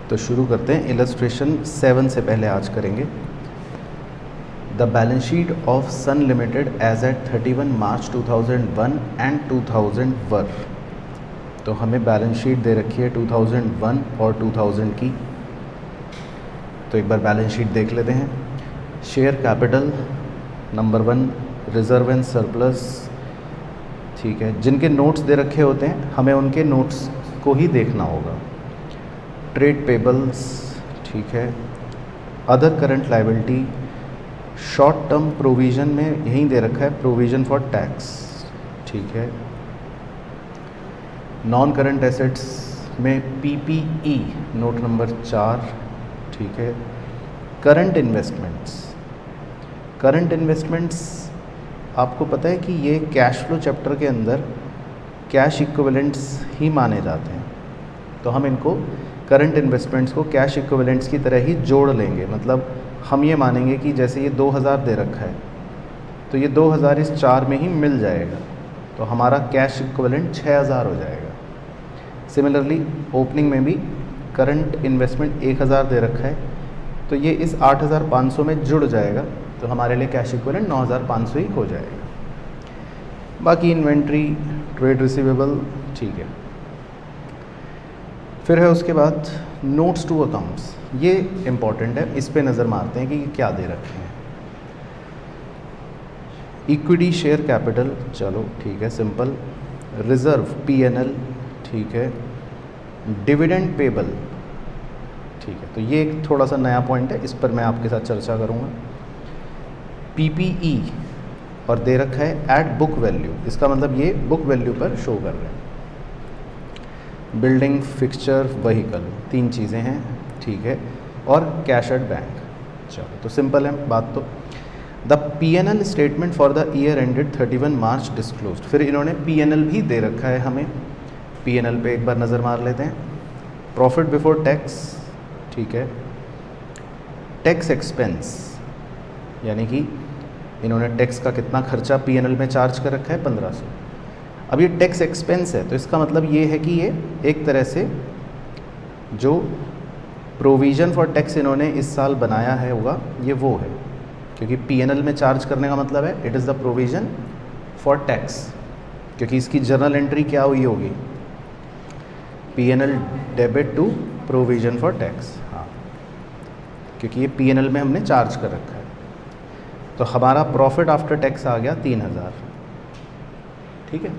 तो शुरू करते हैं। इलस्ट्रेशन 7 से पहले आज करेंगे the balance sheet of Sun limited as at 31 March 2001 and 2001। तो हमें बैलेंस शीट दे रखी है 2001 और 2000 की। तो एक बार बैलेंस शीट देख लेते हैं। Share capital number 1, reserve and surplus, ठीक है। जिनके नोट्स दे रखे होते हैं हमें उनके नोट्स को ही देखना होगा। ट्रेड पेबल्स, ठीक है। Other current liability, short term provision में यहीं दे रखा है प्रोविज़न फॉर टैक्स, ठीक है। नॉन करंट एसेट्स में पीपीई नोट नंबर 4, ठीक है। करंट इन्वेस्टमेंट्स आपको पता है कि ये कैश फ्लो चैप्टर के अंदर कैश इक्विवेलेंट्स ही माने जाते हैं। तो हम इनको करंट इन्वेस्टमेंट्स को कैश इक्विवेलेंट्स की तरह ही जोड़ लेंगे। मतलब हम ये मानेंगे कि जैसे ये 2000 दे रखा है तो ये 2000 इस 4 में ही मिल जाएगा, तो हमारा कैश इक्विवेलेंट 6000 हो जाएगा। सिमिलरली ओपनिंग में भी करंट इन्वेस्टमेंट 1000 दे रखा है तो ये इस 8500 में जुड़ जाएगा, तो हमारे लिए कैश इक्विवेलेंट 9500 ही हो जाएगा। बाकी इन्वेंट्री, ट्रेड रिसीवेबल, ठीक है। फिर है उसके बाद नोट्स टू अकाउंट्स, ये इम्पॉर्टेंट है, इस पे नज़र मारते हैं कि ये क्या दे रखे हैं। इक्विटी शेयर कैपिटल, चलो ठीक है, सिंपल। रिजर्व पीएनएल, ठीक है। डिविडेंड पेबल, ठीक है। तो ये एक थोड़ा सा नया पॉइंट है, इस पर मैं आपके साथ चर्चा करूँगा। पीपीई और दे रखा है एट बुक वैल्यू, इसका मतलब ये बुक वैल्यू पर शो कर रहे हैं। बिल्डिंग, फिक्सचर, व्हीकल, 3 चीज़ें हैं, ठीक है। और कैश एट बैंक, चलो तो सिंपल है बात। तो the PNL statement for the year ended 31 March disclosed. फिर इन्होंने पीएनएल भी दे रखा है हमें। पीएनएल पे एक बार नज़र मार लेते हैं। प्रॉफिट बिफोर टैक्स, ठीक है। टैक्स एक्सपेंस, यानी कि इन्होंने टैक्स का कितना खर्चा पीएनएल में चार्ज कर रखा है, 1500। अब ये टैक्स एक्सपेंस है तो इसका मतलब ये है कि ये एक तरह से जो प्रोविज़न फॉर टैक्स इन्होंने इस साल बनाया है होगा, ये वो है, क्योंकि पीएनएल में चार्ज करने का मतलब है it is the provision for tax, क्योंकि इसकी जर्नल एंट्री क्या हुई होगी, PNL debit to provision for tax, हाँ, क्योंकि ये पीएनएल में हमने चार्ज कर रखा है। तो हमारा प्रॉफिट आफ्टर टैक्स आ गया 3000, ठीक है।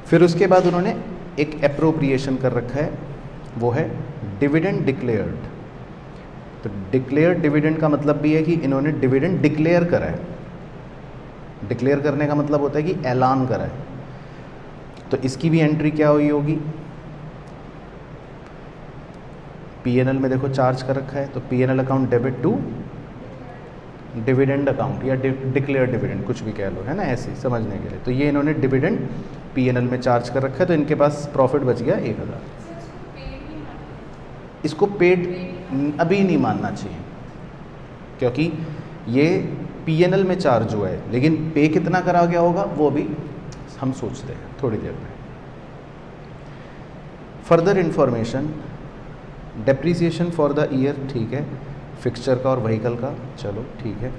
फिर उसके बाद उन्होंने एक एप्रोप्रिएशन कर रखा है, वो है डिविडेंड डिक्लेयर्ड। तो डिक्लेयर्ड डिविडेंड का मतलब भी है कि इन्होंने डिविडेंड डिक्लेयर करा है। डिक्लेयर करने का मतलब होता है कि ऐलान करा है। तो इसकी भी एंट्री क्या हुई होगी, पीएनएल में देखो चार्ज कर रखा है, तो PNL account debit to dividend account या डिक्लेयर डिविडेंड, कुछ भी कह लो, है ना, ऐसे समझने के लिए। तो ये इन्होंने डिविडेंड पीएनएल में चार्ज कर रखा है, तो इनके पास प्रॉफिट बच गया 1000। इसको पेड अभी नहीं मानना चाहिए, क्योंकि ये पीएनएल में चार्ज हुआ है, लेकिन पे कितना करा गया होगा वो भी हम सोचते हैं थोड़ी देर में। Further information, depreciation for the year, ठीक है, फिक्सचर का और व्हीकल का, चलो ठीक है।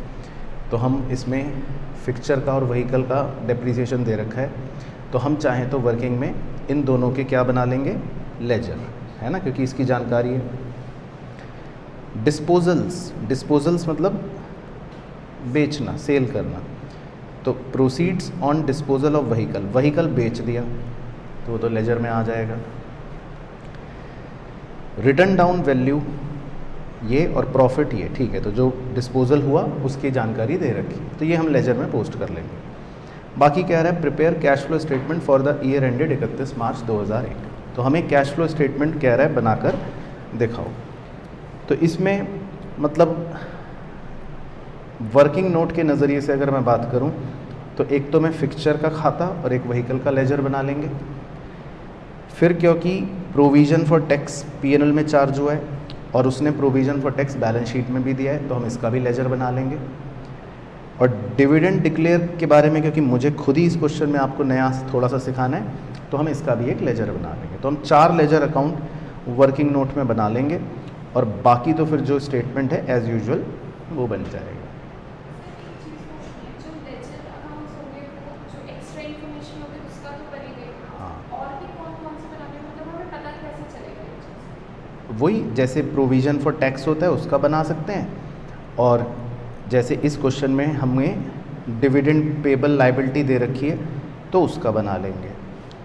तो हम इसमें फिक्सचर का और व्हीकल का डेप्रीसिएशन दे रखा है, तो हम चाहें तो वर्किंग में इन दोनों के क्या बना लेंगे, लेजर, है ना, क्योंकि इसकी जानकारी है। डिस्पोजल्स मतलब बेचना, सेल करना। तो proceeds on disposal of vehicle बेच दिया तो वो तो लेजर में आ जाएगा। रिटर्न डाउन वैल्यू ये और प्रॉफिट ये, ठीक है। तो जो डिस्पोजल हुआ उसकी जानकारी दे रखी, तो ये हम लेजर में पोस्ट कर लेंगे। बाकी कह रहा है prepare cash flow statement for the year ended 31 March 2001। तो हमें कैश फ्लो स्टेटमेंट कह रहा है बनाकर दिखाओ। तो इसमें मतलब वर्किंग नोट के नज़रिए से अगर मैं बात करूं तो एक तो मैं फिक्सचर का खाता और एक व्हीकल का लेजर बना लेंगे। फिर क्योंकि प्रोविज़न फॉर टैक्स पीएनएल में चार्ज हुआ है और उसने provision for tax balance sheet में भी दिया है, तो हम इसका भी लेजर बना लेंगे। और डिविडेंड डिक्लेयर के बारे में, क्योंकि मुझे खुद ही इस क्वेश्चन में आपको नया थोड़ा सा सिखाना है, तो हम इसका भी एक लेजर बना लेंगे। तो हम 4 लेजर अकाउंट वर्किंग नोट में बना लेंगे और बाकी तो फिर जो स्टेटमेंट है एज़ यूजुअल वो बन जाएगा। वही जैसे प्रोविज़न फॉर टैक्स होता है उसका बना सकते हैं, और जैसे इस क्वेश्चन में हमें डिविडेंड पेबल लायबिलिटी दे रखी है तो उसका बना लेंगे।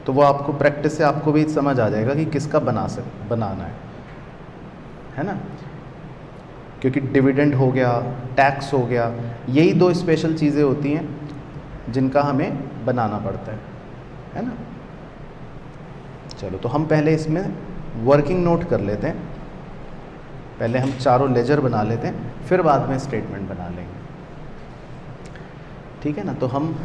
तो वो आपको प्रैक्टिस से आपको भी समझ आ जाएगा कि किसका बनाना है ना, क्योंकि डिविडेंड हो गया, टैक्स हो गया, यही दो स्पेशल चीज़ें होती हैं जिनका हमें बनाना पड़ता है ना। चलो तो हम पहले इसमें वर्किंग नोट कर लेते हैं, पहले हम चारों लेजर बना लेते हैं, फिर बाद में स्टेटमेंट बना लेंगे, ठीक है ना। तो हम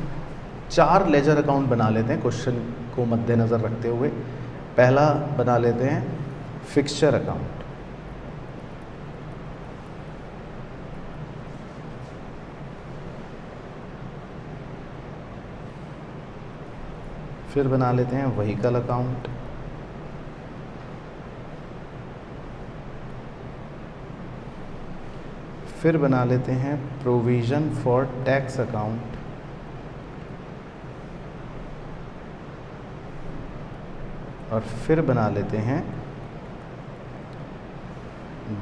4 लेजर अकाउंट बना लेते हैं क्वेश्चन को मद्देनज़र रखते हुए। पहला बना लेते हैं फिक्सचर अकाउंट, फिर बना लेते हैं व्हीकल अकाउंट, फिर बना लेते हैं प्रोविज़न फॉर टैक्स अकाउंट, और फिर बना लेते हैं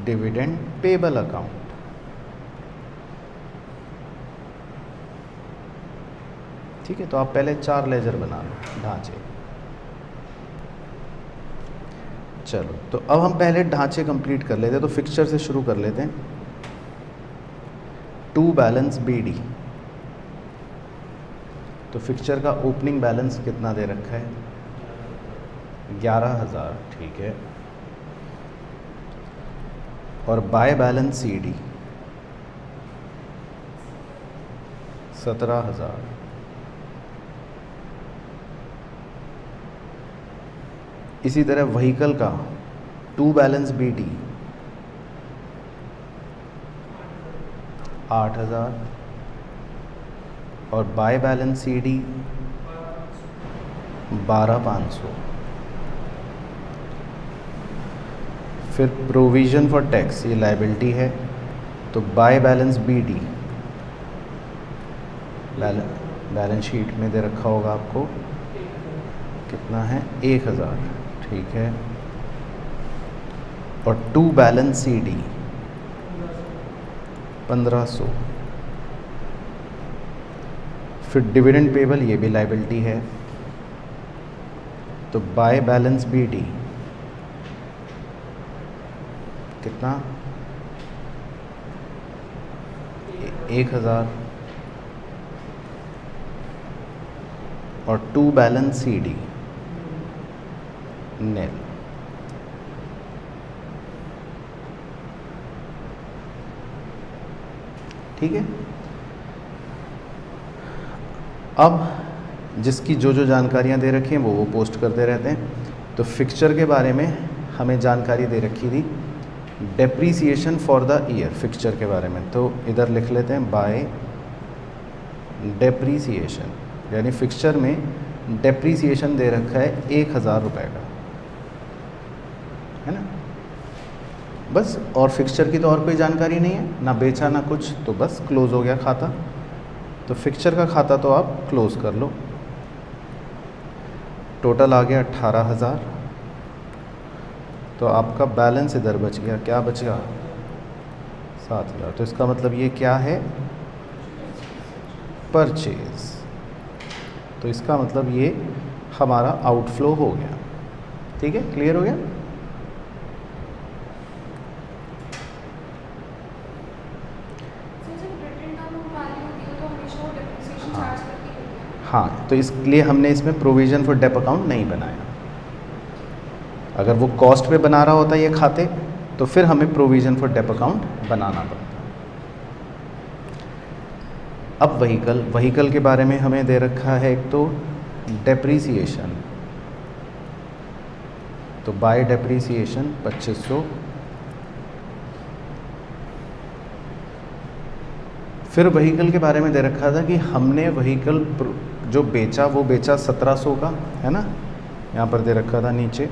डिविडेंड पेबल अकाउंट। ठीक है, तो आप पहले 4 लेजर बना लो ढांचे। चलो तो अब हम पहले ढांचे कंप्लीट कर लेते हैं, तो फिक्सचर से शुरू कर लेते हैं। टू बैलेंस BD, तो फिक्सचर का ओपनिंग बैलेंस कितना दे रखा है? 11,000, ठीक है। और बाय बैलेंस CD 17,000। इसी तरह व्हीकल का टू बैलेंस BD 8,000 और बाय बैलेंस CD 12,500। फिर प्रोविज़न फॉर टैक्स, ये लायबिलिटी है, तो by balance BD balance sheet में दे रखा होगा आपको, कितना है? 1,000, ठीक है। और टू बैलेंस CD 1,500। फिर डिविडेंड पेबल, ये भी लायबिलिटी है, तो बाय बैलेंस BD कितना? 1,000 और टू बैलेंस CD nil। ठीक है। अब जिसकी जो जो जानकारियाँ दे रखी हैं वो पोस्ट करते रहते हैं। तो फिक्सचर के बारे में हमें जानकारी दे रखी थी, depreciation for the year, fixture के बारे में, तो इधर लिख लेते हैं बाय डेप्रीसिएशन, यानी फिक्सचर में डेप्रीसिएशन दे रखा है 1,000 रुपये का, है ना। बस, और फिक्सचर की तो और कोई जानकारी नहीं है, ना बेचा ना कुछ, तो बस क्लोज़ हो गया खाता। तो फिक्सचर का खाता तो आप क्लोज़ कर लो। टोटल आ गया 18,000, तो आपका बैलेंस इधर बच गया, क्या बच गया? 7,000। तो इसका मतलब ये क्या है? परचेज। तो इसका मतलब ये हमारा आउटफ्लो हो गया। ठीक है, क्लियर हो गया? हाँ, तो इसलिए हमने इसमें प्रोविज़न फॉर डेप अकाउंट नहीं बनाया। अगर वो कॉस्ट पे बना रहा होता ये खाते, तो फिर हमें प्रोविज़न फॉर डेप अकाउंट बनाना पड़ता। अब व्हीकल के बारे में हमें दे रखा है एक तो डेप्रीसिएशन, तो बाय डेप्रीसिएशन 2,500। फिर व्हीकल के बारे में दे रखा था कि हमने व्हीकल जो बेचा वो बेचा 1,700 का, है ना। यहाँ पर दे रखा था नीचे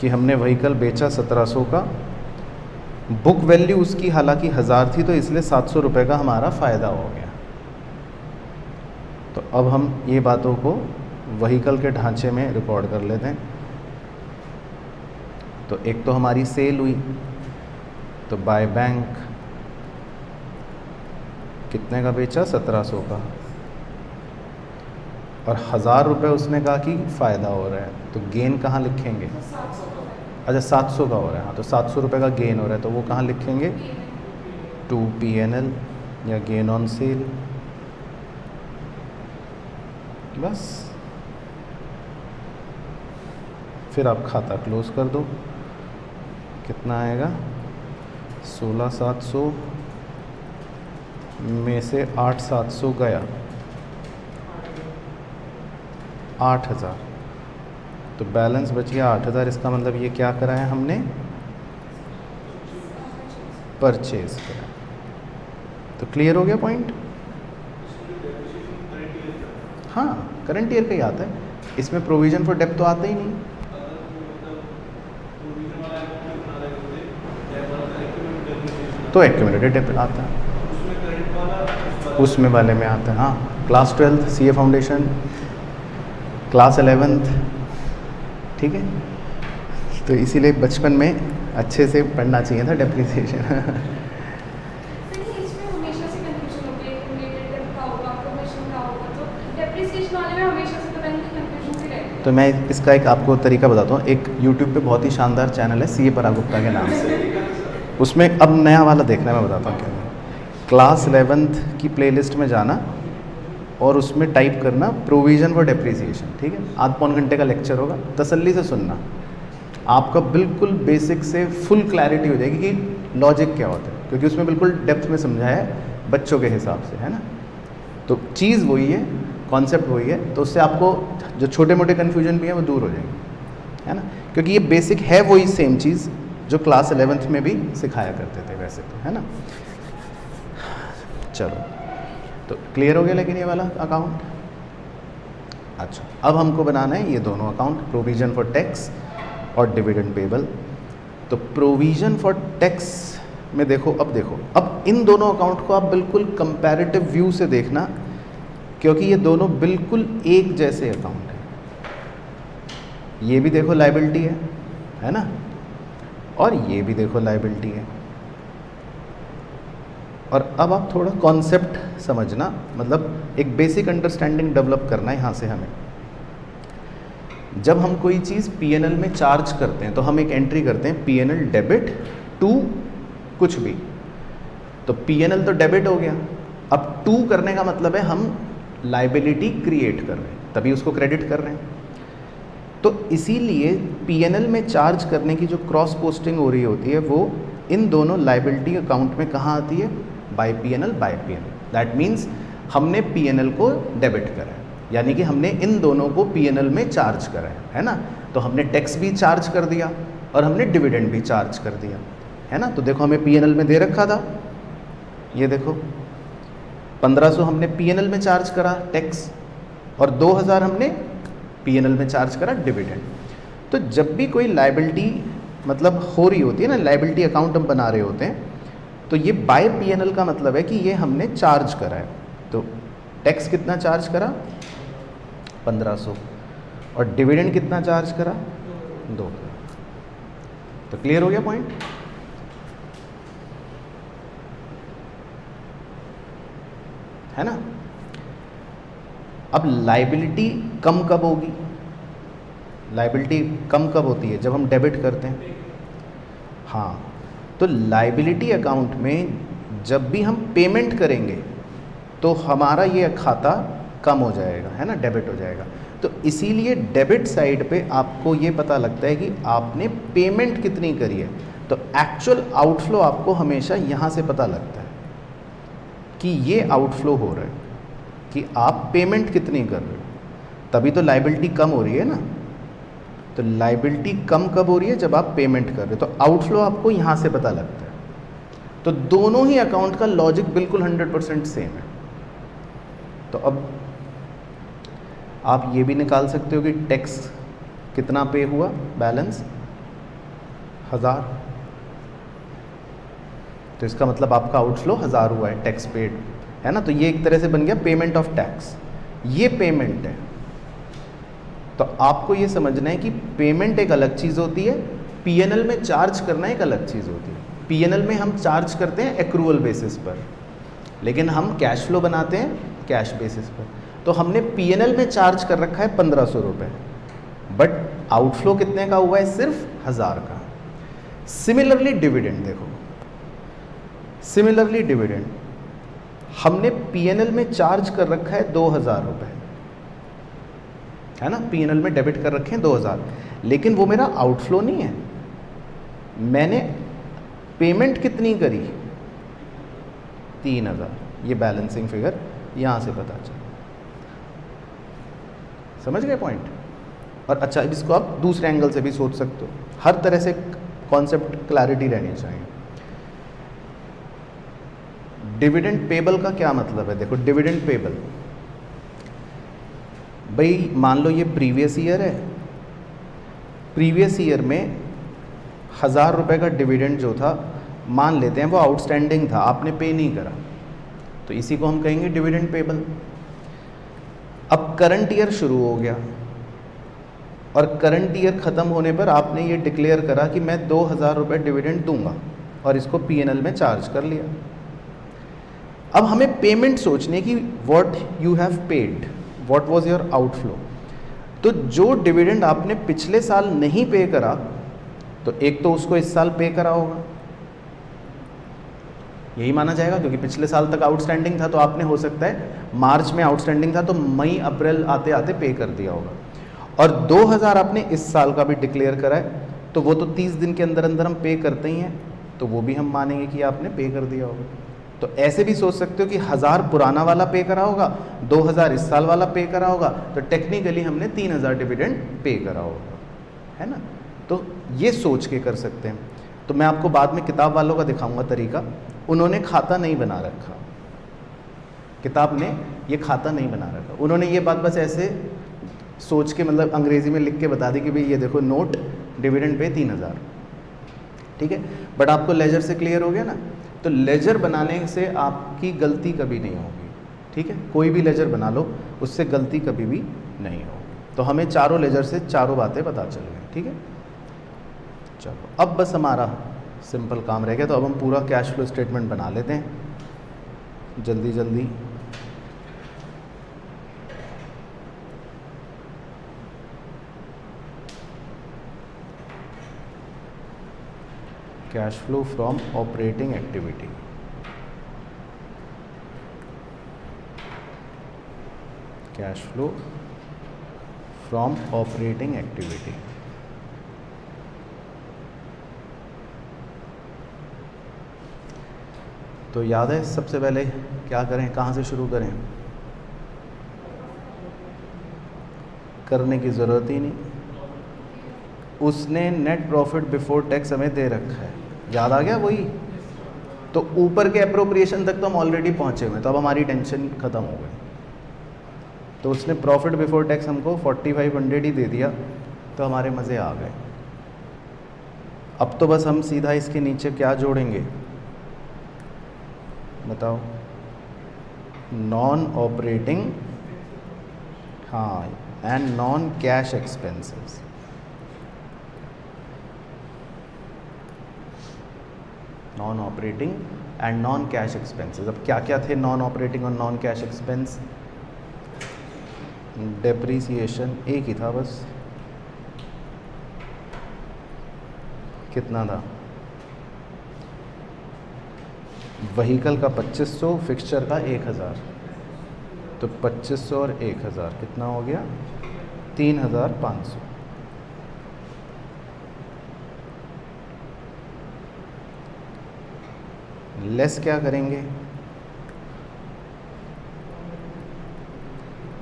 कि हमने व्हीकल बेचा 1,700 का, बुक वैल्यू उसकी हालांकि 1000 थी, तो इसलिए 700 रुपये का हमारा फ़ायदा हो गया। तो अब हम ये बातों को व्हीकल के ढांचे में रिकॉर्ड कर लेते हैं। तो एक तो हमारी सेल हुई, तो बाय बैंक कितने का बेचा, 1700 का, और 1000 रुपये उसने कहा कि फ़ायदा हो रहा है, तो गेन कहाँ लिखेंगे? अच्छा 700 का हो रहा है, हाँ, तो 700 रुपये का गेन हो रहा है, तो वो कहाँ लिखेंगे? टू P&L या गेन ऑन सेल, बस। फिर आप खाता क्लोज कर दो। कितना आएगा? 16,700 में से 8,700 गया, 8,000, तो बैलेंस बच गया 8,000। इसका मतलब ये क्या करा है हमने? परचेज करा। तो क्लियर हो गया पॉइंट? हाँ, करंट ईयर का ही आता है, इसमें प्रोविजन फॉर डेप्थ तो आता ही नहीं। तो एक्यूमुलेटेड डेप्थ आता है, उसमें वाले में आता है। हाँ, class 12 CA foundation, class 11th, ठीक है। तो इसीलिए बचपन में अच्छे से पढ़ना चाहिए था डेप्रिसिएशन। तो मैं इसका एक आपको तरीका बताता हूँ। एक YouTube पे बहुत ही शानदार चैनल है CA पराग गुप्ता के नाम से, उसमें अब नया वाला देखना मैं बताता हूँ क्या है। क्लास 11th की प्लेलिस्ट में जाना और उसमें टाइप करना प्रोविज़न फॉर डेप्रिसिएशन, ठीक है। आध पौन घंटे का लेक्चर होगा, तसल्ली से सुनना, आपका बिल्कुल बेसिक से फुल क्लैरिटी हो जाएगी कि लॉजिक क्या होता है, क्योंकि उसमें बिल्कुल डेप्थ में समझाया है बच्चों के हिसाब से, है ना। तो चीज़ वही है, कॉन्सेप्ट वही है, तो उससे आपको जो छोटे मोटे कन्फ्यूजन भी हैं वो दूर हो जाएंगे, है ना, क्योंकि ये बेसिक है वही सेम चीज़ जो क्लास 11th में भी सिखाया करते थे वैसे तो, है ना। चलो, तो क्लियर हो गया लेकिन ये वाला अकाउंट। अच्छा, अब हमको बनाना है ये दोनों अकाउंट, प्रोविज़न फॉर टैक्स और डिविडेंड पेबल। तो प्रोविज़न फॉर टैक्स में देखो, अब इन दोनों अकाउंट को आप बिल्कुल कंपैरेटिव व्यू से देखना, क्योंकि ये दोनों बिल्कुल एक जैसे अकाउंट हैं। ये भी देखो लायबिलिटी है ना, और ये भी देखो लायबिलिटी है। और अब आप थोड़ा कॉन्सेप्ट समझना, मतलब एक बेसिक अंडरस्टैंडिंग डेवलप करना है यहाँ से हमें। जब हम कोई चीज़ P&L में चार्ज करते हैं तो हम एक एंट्री करते हैं P&L डेबिट टू कुछ भी। तो P&L तो डेबिट हो गया, अब टू करने का मतलब है हम लायबिलिटी क्रिएट कर रहे हैं, तभी उसको क्रेडिट कर रहे हैं। तो इसीलिए P&L में चार्ज करने की जो क्रॉस पोस्टिंग हो रही होती है वो इन दोनों लायबिलिटी अकाउंट में कहाँ आती है? Bye P&L। दैट मीन्स हमने P&L को डेबिट करा है, यानी कि हमने इन दोनों को P&L में चार्ज करा है ना। तो हमने टैक्स भी चार्ज कर दिया और हमने डिविडेंड भी चार्ज कर दिया, है ना। तो देखो हमें P&L में दे रखा था, ये देखो 1500 हमने P&L में चार्ज करा टैक्स, और 2000 हमने P&L में चार्ज करा डिविडेंड। तो जब भी कोई लायबिलिटी मतलब हो रही होती है ना, लायबिलिटी अकाउंट हम बना रहे होते हैं, तो ये बाय P&L का मतलब है कि ये हमने चार्ज करा है। तो टैक्स कितना चार्ज करा? 1500, और डिविडेंड कितना चार्ज करा? 2। तो क्लियर हो गया पॉइंट? है ना। अब लायबिलिटी कम कब होगी? लायबिलिटी कम कब होती है? जब हम डेबिट करते हैं। हाँ, तो लायबिलिटी अकाउंट में जब भी हम पेमेंट करेंगे तो हमारा ये खाता कम हो जाएगा, है ना, डेबिट हो जाएगा। तो इसीलिए डेबिट साइड पे आपको ये पता लगता है कि आपने पेमेंट कितनी करी है। तो एक्चुअल आउटफ्लो आपको हमेशा यहाँ से पता लगता है कि ये आउटफ्लो हो रहा है, कि आप पेमेंट कितनी कर रहे हो, तभी तो लायबिलिटी कम हो रही है ना। तो लायबिलिटी कम कब हो रही है? जब आप पेमेंट कर रहे हो। तो आउटफ्लो आपको यहाँ से पता लगता है। तो दोनों ही अकाउंट का लॉजिक बिल्कुल 100% सेम है। तो अब आप ये भी निकाल सकते हो कि टैक्स कितना पे हुआ, बैलेंस 1000, तो इसका मतलब आपका आउटफ्लो 1000 हुआ है टैक्स पेड, है ना। तो ये एक तरह से बन गया पेमेंट ऑफ टैक्स, ये पेमेंट है। तो आपको ये समझना है कि पेमेंट एक अलग चीज़ होती है, पीएनएल में चार्ज करना एक अलग चीज़ होती है। पीएनएल में हम चार्ज करते हैं एक्रूअल बेसिस पर, लेकिन हम कैश फ्लो बनाते हैं कैश बेसिस पर। तो हमने पीएनएल में चार्ज कर रखा है 1500 रुपये, बट आउटफ्लो कितने का हुआ है, सिर्फ 1000 का। सिमिलरली डिविडेंड देखो, सिमिलरली डिविडेंड हमने पीएनएल में चार्ज कर रखा है 2000 रुपये, है ना, पीएनएल में डेबिट कर रखे हैं 2000, लेकिन वो मेरा आउटफ्लो नहीं है। मैंने पेमेंट कितनी करी, 3000। ये बैलेंसिंग फिगर यहाँ से पता चला, समझ गए पॉइंट। और अच्छा, इसको आप दूसरे एंगल से भी सोच सकते हो, हर तरह से कॉन्सेप्ट क्लैरिटी रहनी चाहिए। डिविडेंड पेबल का क्या मतलब है, देखो डिविडेंड पेबल, भाई मान लो ये प्रीवियस ईयर है, प्रीवियस ईयर में 1000 रुपये का डिविडेंड जो था, मान लेते हैं वो आउटस्टैंडिंग था, आपने पे नहीं करा, तो इसी को हम कहेंगे डिविडेंड पेबल। अब करंट ईयर शुरू हो गया और करंट ईयर ख़त्म होने पर आपने ये डिक्लेयर करा कि मैं 2000 रुपये डिविडेंड दूंगा और इसको पीएनएल में चार्ज कर लिया। अब हमें पेमेंट सोचने की, what you have paid, what was your outflow. तो जो डिविडेंड आपने पिछले साल नहीं पे करा, तो एक तो उसको इस साल पे करा होगा, यही माना जाएगा, क्योंकि पिछले साल तक आउटस्टैंडिंग था, तो आपने हो सकता है मार्च में आउटस्टैंडिंग था तो मई अप्रैल आते आते पे कर दिया होगा। और 2000 आपने इस साल का भी डिक्लेयर करा है, तो वो तो 30 दिन के अंदर अंदर हम पे करते ही हैं, तो वो भी हम मानेंगे कि आपने पे कर दिया होगा। तो ऐसे भी सोच सकते हो कि 1000 पुराना वाला पे करा होगा, 2000 इस साल वाला पे करा होगा, तो टेक्निकली हमने 3000 डिविडेंड पे करा होगा, है ना। तो ये सोच के कर सकते हैं। तो मैं आपको बाद में किताब वालों का दिखाऊंगा तरीका, उन्होंने खाता नहीं बना रखा, किताब ने ये खाता नहीं बना रखा, उन्होंने ये बात बस ऐसे सोच के, मतलब अंग्रेजी में लिख के बता दी कि भाई ये देखो नोट डिविडेंड पे 3000, ठीक है। बट आपको लेजर से क्लियर हो गया ना, तो लेजर बनाने से आपकी गलती कभी नहीं होगी, ठीक है। कोई भी लेजर बना लो, उससे गलती कभी भी नहीं होगी। तो हमें चारों लेजर से चारों बातें पता चल गई, ठीक है। चलो अब बस हमारा सिंपल काम रह गया, तो अब हम पूरा कैश फ्लो स्टेटमेंट बना लेते हैं जल्दी जल्दी। Cash flow from operating activity, cash flow from operating activity. तो याद है सबसे पहले क्या करें, कहाँ से शुरू करें, करने की ज़रूरत ही नहीं, उसने नेट प्रॉफिट बिफोर टैक्स हमें दे रखा है, याद आ गया वही। तो ऊपर के अप्रोप्रिएशन तक तो हम ऑलरेडी पहुँचे हुए, तो अब हमारी टेंशन ख़त्म हो गई। तो उसने प्रॉफिट बिफोर टैक्स हमको 4500 ही दे दिया, तो हमारे मज़े आ गए। अब तो बस हम सीधा इसके नीचे क्या जोड़ेंगे बताओ, नॉन ऑपरेटिंग, हाँ, and non cash expenses. Non operating and non cash expenses. अब क्या क्या थे नॉन ऑपरेटिंग और नॉन कैश एक्सपेंस, डेप्रीसिएशन एक ही था बस, कितना था, व्हीकल का 2500, फिक्सचर का 1000, तो 2500 और 1000 कितना हो गया, 3500। लेस क्या करेंगे,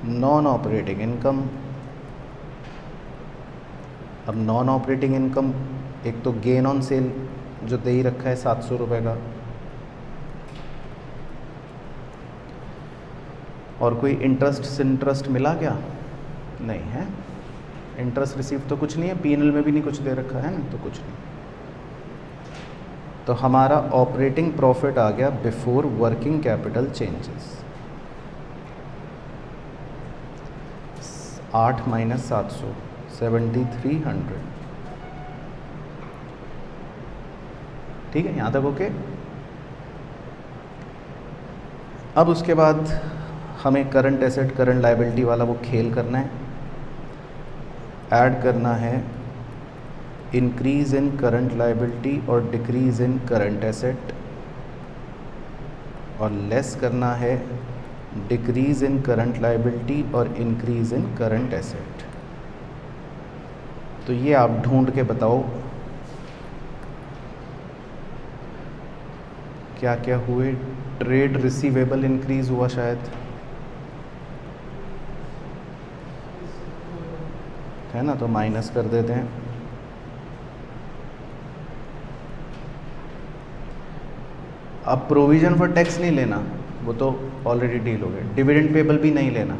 नॉन ऑपरेटिंग इनकम। अब नॉन ऑपरेटिंग इनकम, एक तो गेन ऑन सेल जो दे ही रखा है 700 रुपये का, और कोई इंटरेस्ट मिला क्या, नहीं है, इंटरेस्ट रिसीव तो कुछ नहीं है, पीएनएल में भी नहीं कुछ दे रखा है ना, तो कुछ नहीं। तो हमारा ऑपरेटिंग प्रॉफिट आ गया before working capital changes 8 minus 700 7300। ठीक है, यहाँ तक ओके। अब उसके बाद हमें करंट एसेट करंट लायबिलिटी वाला वो खेल करना है, ऐड करना है इंक्रीज इन करंट लायबिलिटी और डिक्रीज इन करंट एसेट, और लेस करना है डिक्रीज इन करंट लायबिलिटी और इंक्रीज इन करंट एसेट। तो ये आप ढूंढ के बताओ क्या क्या हुए। ट्रेड रिसीवेबल इंक्रीज हुआ शायद, है ना, तो माइनस कर देते हैं। अब प्रोविज़न फॉर टैक्स नहीं लेना, वो तो ऑलरेडी डील हो गया। डिविडेंड पेबल भी नहीं लेना,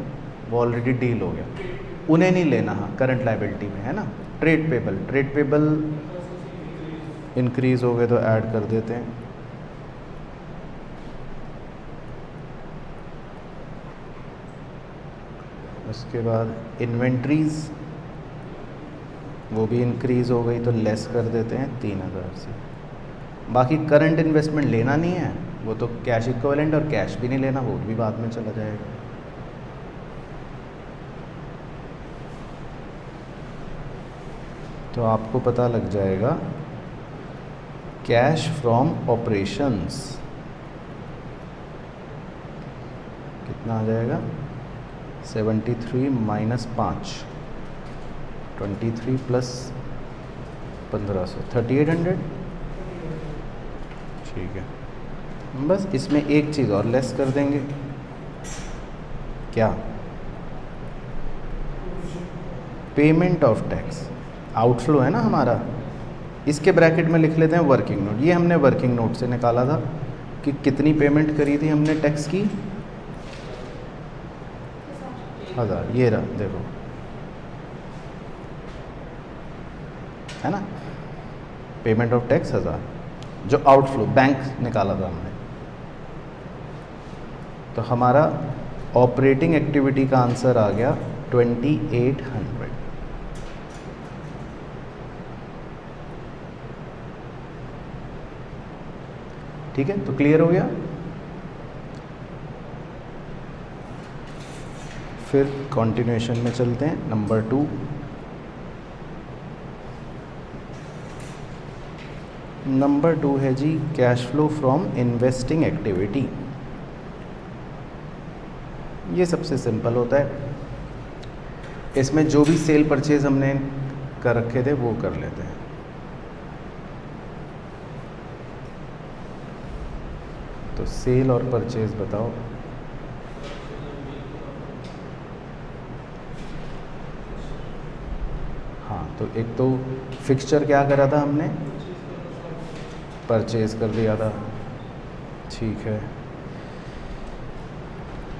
वो ऑलरेडी डील हो गया। उन्हें नहीं लेना, हाँ, करंट लायबिलिटी में, है ना। ट्रेड पेबल इंक्रीज हो गए तो ऐड कर देते हैं। उसके बाद इन्वेंट्रीज़ वो भी इंक्रीज़ हो गई तो लेस कर देते हैं 3000 से। बाकी करंट इन्वेस्टमेंट लेना नहीं है, वो तो कैश इक्विवेलेंट और कैश भी नहीं लेना, वो भी बाद में चला जाएगा। तो आपको पता लग जाएगा कैश फ्रॉम ऑपरेशंस कितना आ जाएगा, 73 माइनस 5 23 प्लस 1500 3800। ठीक है, बस इसमें एक चीज़ और लेस कर देंगे, क्या, पेमेंट ऑफ टैक्स। आउटफ्लो है ना हमारा, इसके ब्रैकेट में लिख लेते हैं वर्किंग नोट। ये हमने वर्किंग नोट से निकाला था कि कितनी पेमेंट करी थी हमने टैक्स की, 1000। ये रहा, देखो, है ना, पेमेंट ऑफ टैक्स 1000, जो आउटफ्लो बैंक निकाला था हमने। तो हमारा ऑपरेटिंग एक्टिविटी का आंसर आ गया 2800। ठीक है, तो क्लियर हो गया। फिर कंटिन्यूएशन में चलते हैं। नंबर 2, नंबर 2 है जी cash flow from investing activity. ये सबसे सिंपल होता है, इसमें जो भी सेल परचेज हमने कर रखे थे वो कर लेते हैं। तो सेल और परचेज बताओ। हाँ, तो एक तो फिक्सचर क्या करा था हमने, परचेज कर दिया था। ठीक है,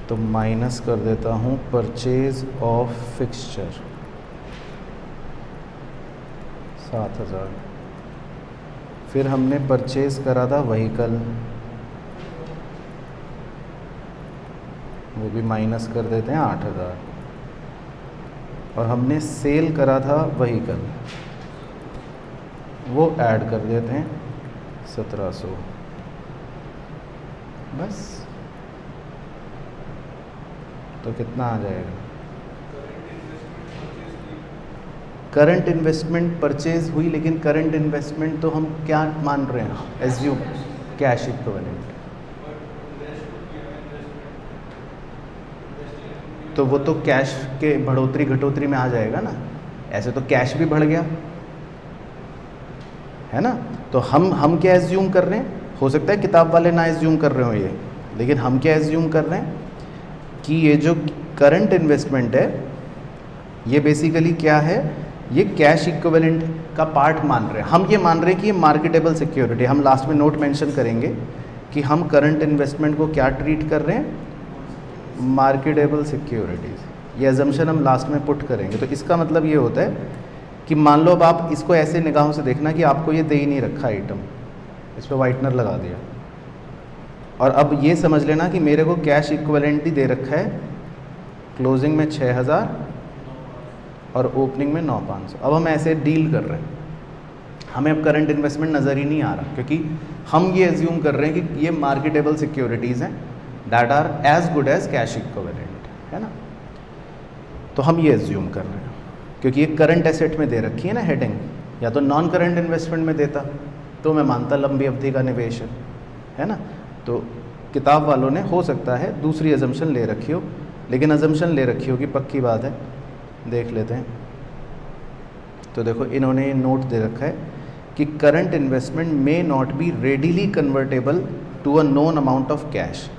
तो माइनस कर देता हूँ परचेज ऑफ फिक्सचर 7000। फिर हमने परचेज करा था व्हीकल, वो भी माइनस कर देते हैं 8000। और हमने सेल करा था व्हीकल, वो ऐड कर देते हैं 1700। बस, तो कितना आ जाएगा, करंट इन्वेस्टमेंट परचेज हुई, लेकिन करंट इन्वेस्टमेंट तो हम क्या मान रहे हैं, एज्यूम कैश इक्विवेलेंट। तो वो तो कैश के बढ़ोतरी घटोतरी में आ जाएगा ना, ऐसे तो कैश भी बढ़ गया, है ना। तो हम क्या एज्यूम कर रहे हैं, हो सकता है किताब वाले ना एज्यूम कर रहे हो ये, लेकिन हम क्या एज्यूम कर रहे हैं कि ये जो करंट इन्वेस्टमेंट है ये बेसिकली क्या है, ये कैश इक्विवेलेंट का पार्ट मान रहे हैं। हम ये मान रहे हैं कि ये मार्केटेबल सिक्योरिटी, हम लास्ट में नोट मेंशन करेंगे कि हम करंट इन्वेस्टमेंट को क्या ट्रीट कर रहे हैं, मार्केटेबल सिक्योरिटीज़। ये अजम्पशन हम लास्ट में पुट करेंगे। तो इसका मतलब ये होता है कि मान लो अब आप इसको ऐसे निगाहों से देखना कि आपको ये दे ही नहीं रखा आइटम, इस पर वाइटनर लगा दिया। और अब ये समझ लेना कि मेरे को कैश इक्विवेलेंट ही दे रखा है, क्लोजिंग में 6000 और ओपनिंग में 9500। अब हम ऐसे डील कर रहे हैं, हमें अब करंट इन्वेस्टमेंट नज़र ही नहीं आ रहा, क्योंकि हम ये एज्यूम कर रहे हैं कि ये मार्केटेबल सिक्योरिटीज़ हैं that are as good as cash equivalent, है ना। तो हम ये एज्यूम कर रहे हैं क्योंकि ये करंट एसेट में दे रखी है ना हेडिंग, या तो नॉन करंट इन्वेस्टमेंट में देता तो मैं मानता लंबी अवधि का निवेश है ना। तो किताब वालों ने हो सकता है दूसरी अजम्पशन ले रखी हो, लेकिन अजम्पशन ले रखी होगी पक्की बात है, देख लेते हैं। तो देखो इन्होंने नोट दे रखा है कि current investment may not be readily convertible to a known amount of cash.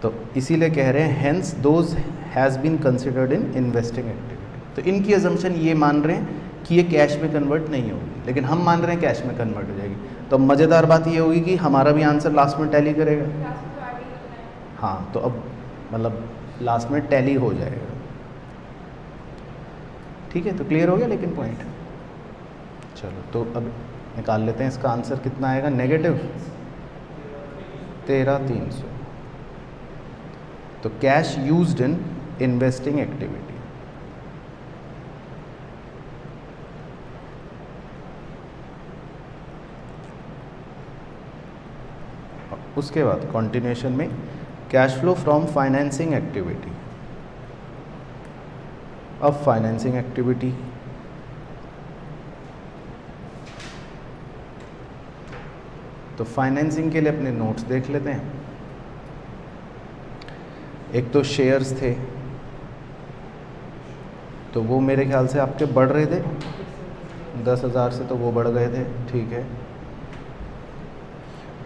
तो इसीलिए कह रहे हैं hence those has been considered in investing activity. तो इनकी अजम्पशन ये मान रहे हैं कि ये कैश में कन्वर्ट नहीं होगी, लेकिन हम मान रहे हैं कैश में कन्वर्ट हो जाएगी। तो मज़ेदार बात ये होगी कि हमारा भी आंसर लास्ट में टैली करेगा। हाँ, तो अब मतलब लास्ट में टैली हो जाएगा। ठीक है, तो क्लियर हो गया लेकिन पॉइंट। चलो तो अब निकाल लेते हैं इसका आंसर कितना आएगा। नेगेटिव 13,300। तो cash used in investing activity. उसके बाद कंटिन्यूएशन में cash flow from financing activity. अब फाइनेंसिंग एक्टिविटी तो फाइनेंसिंग के लिए अपने नोट्स देख लेते हैं। एक तो शेयर्स थे, तो वो मेरे ख्याल से आपके बढ़ रहे थे 10,000 से, तो वो बढ़ गए थे, ठीक है।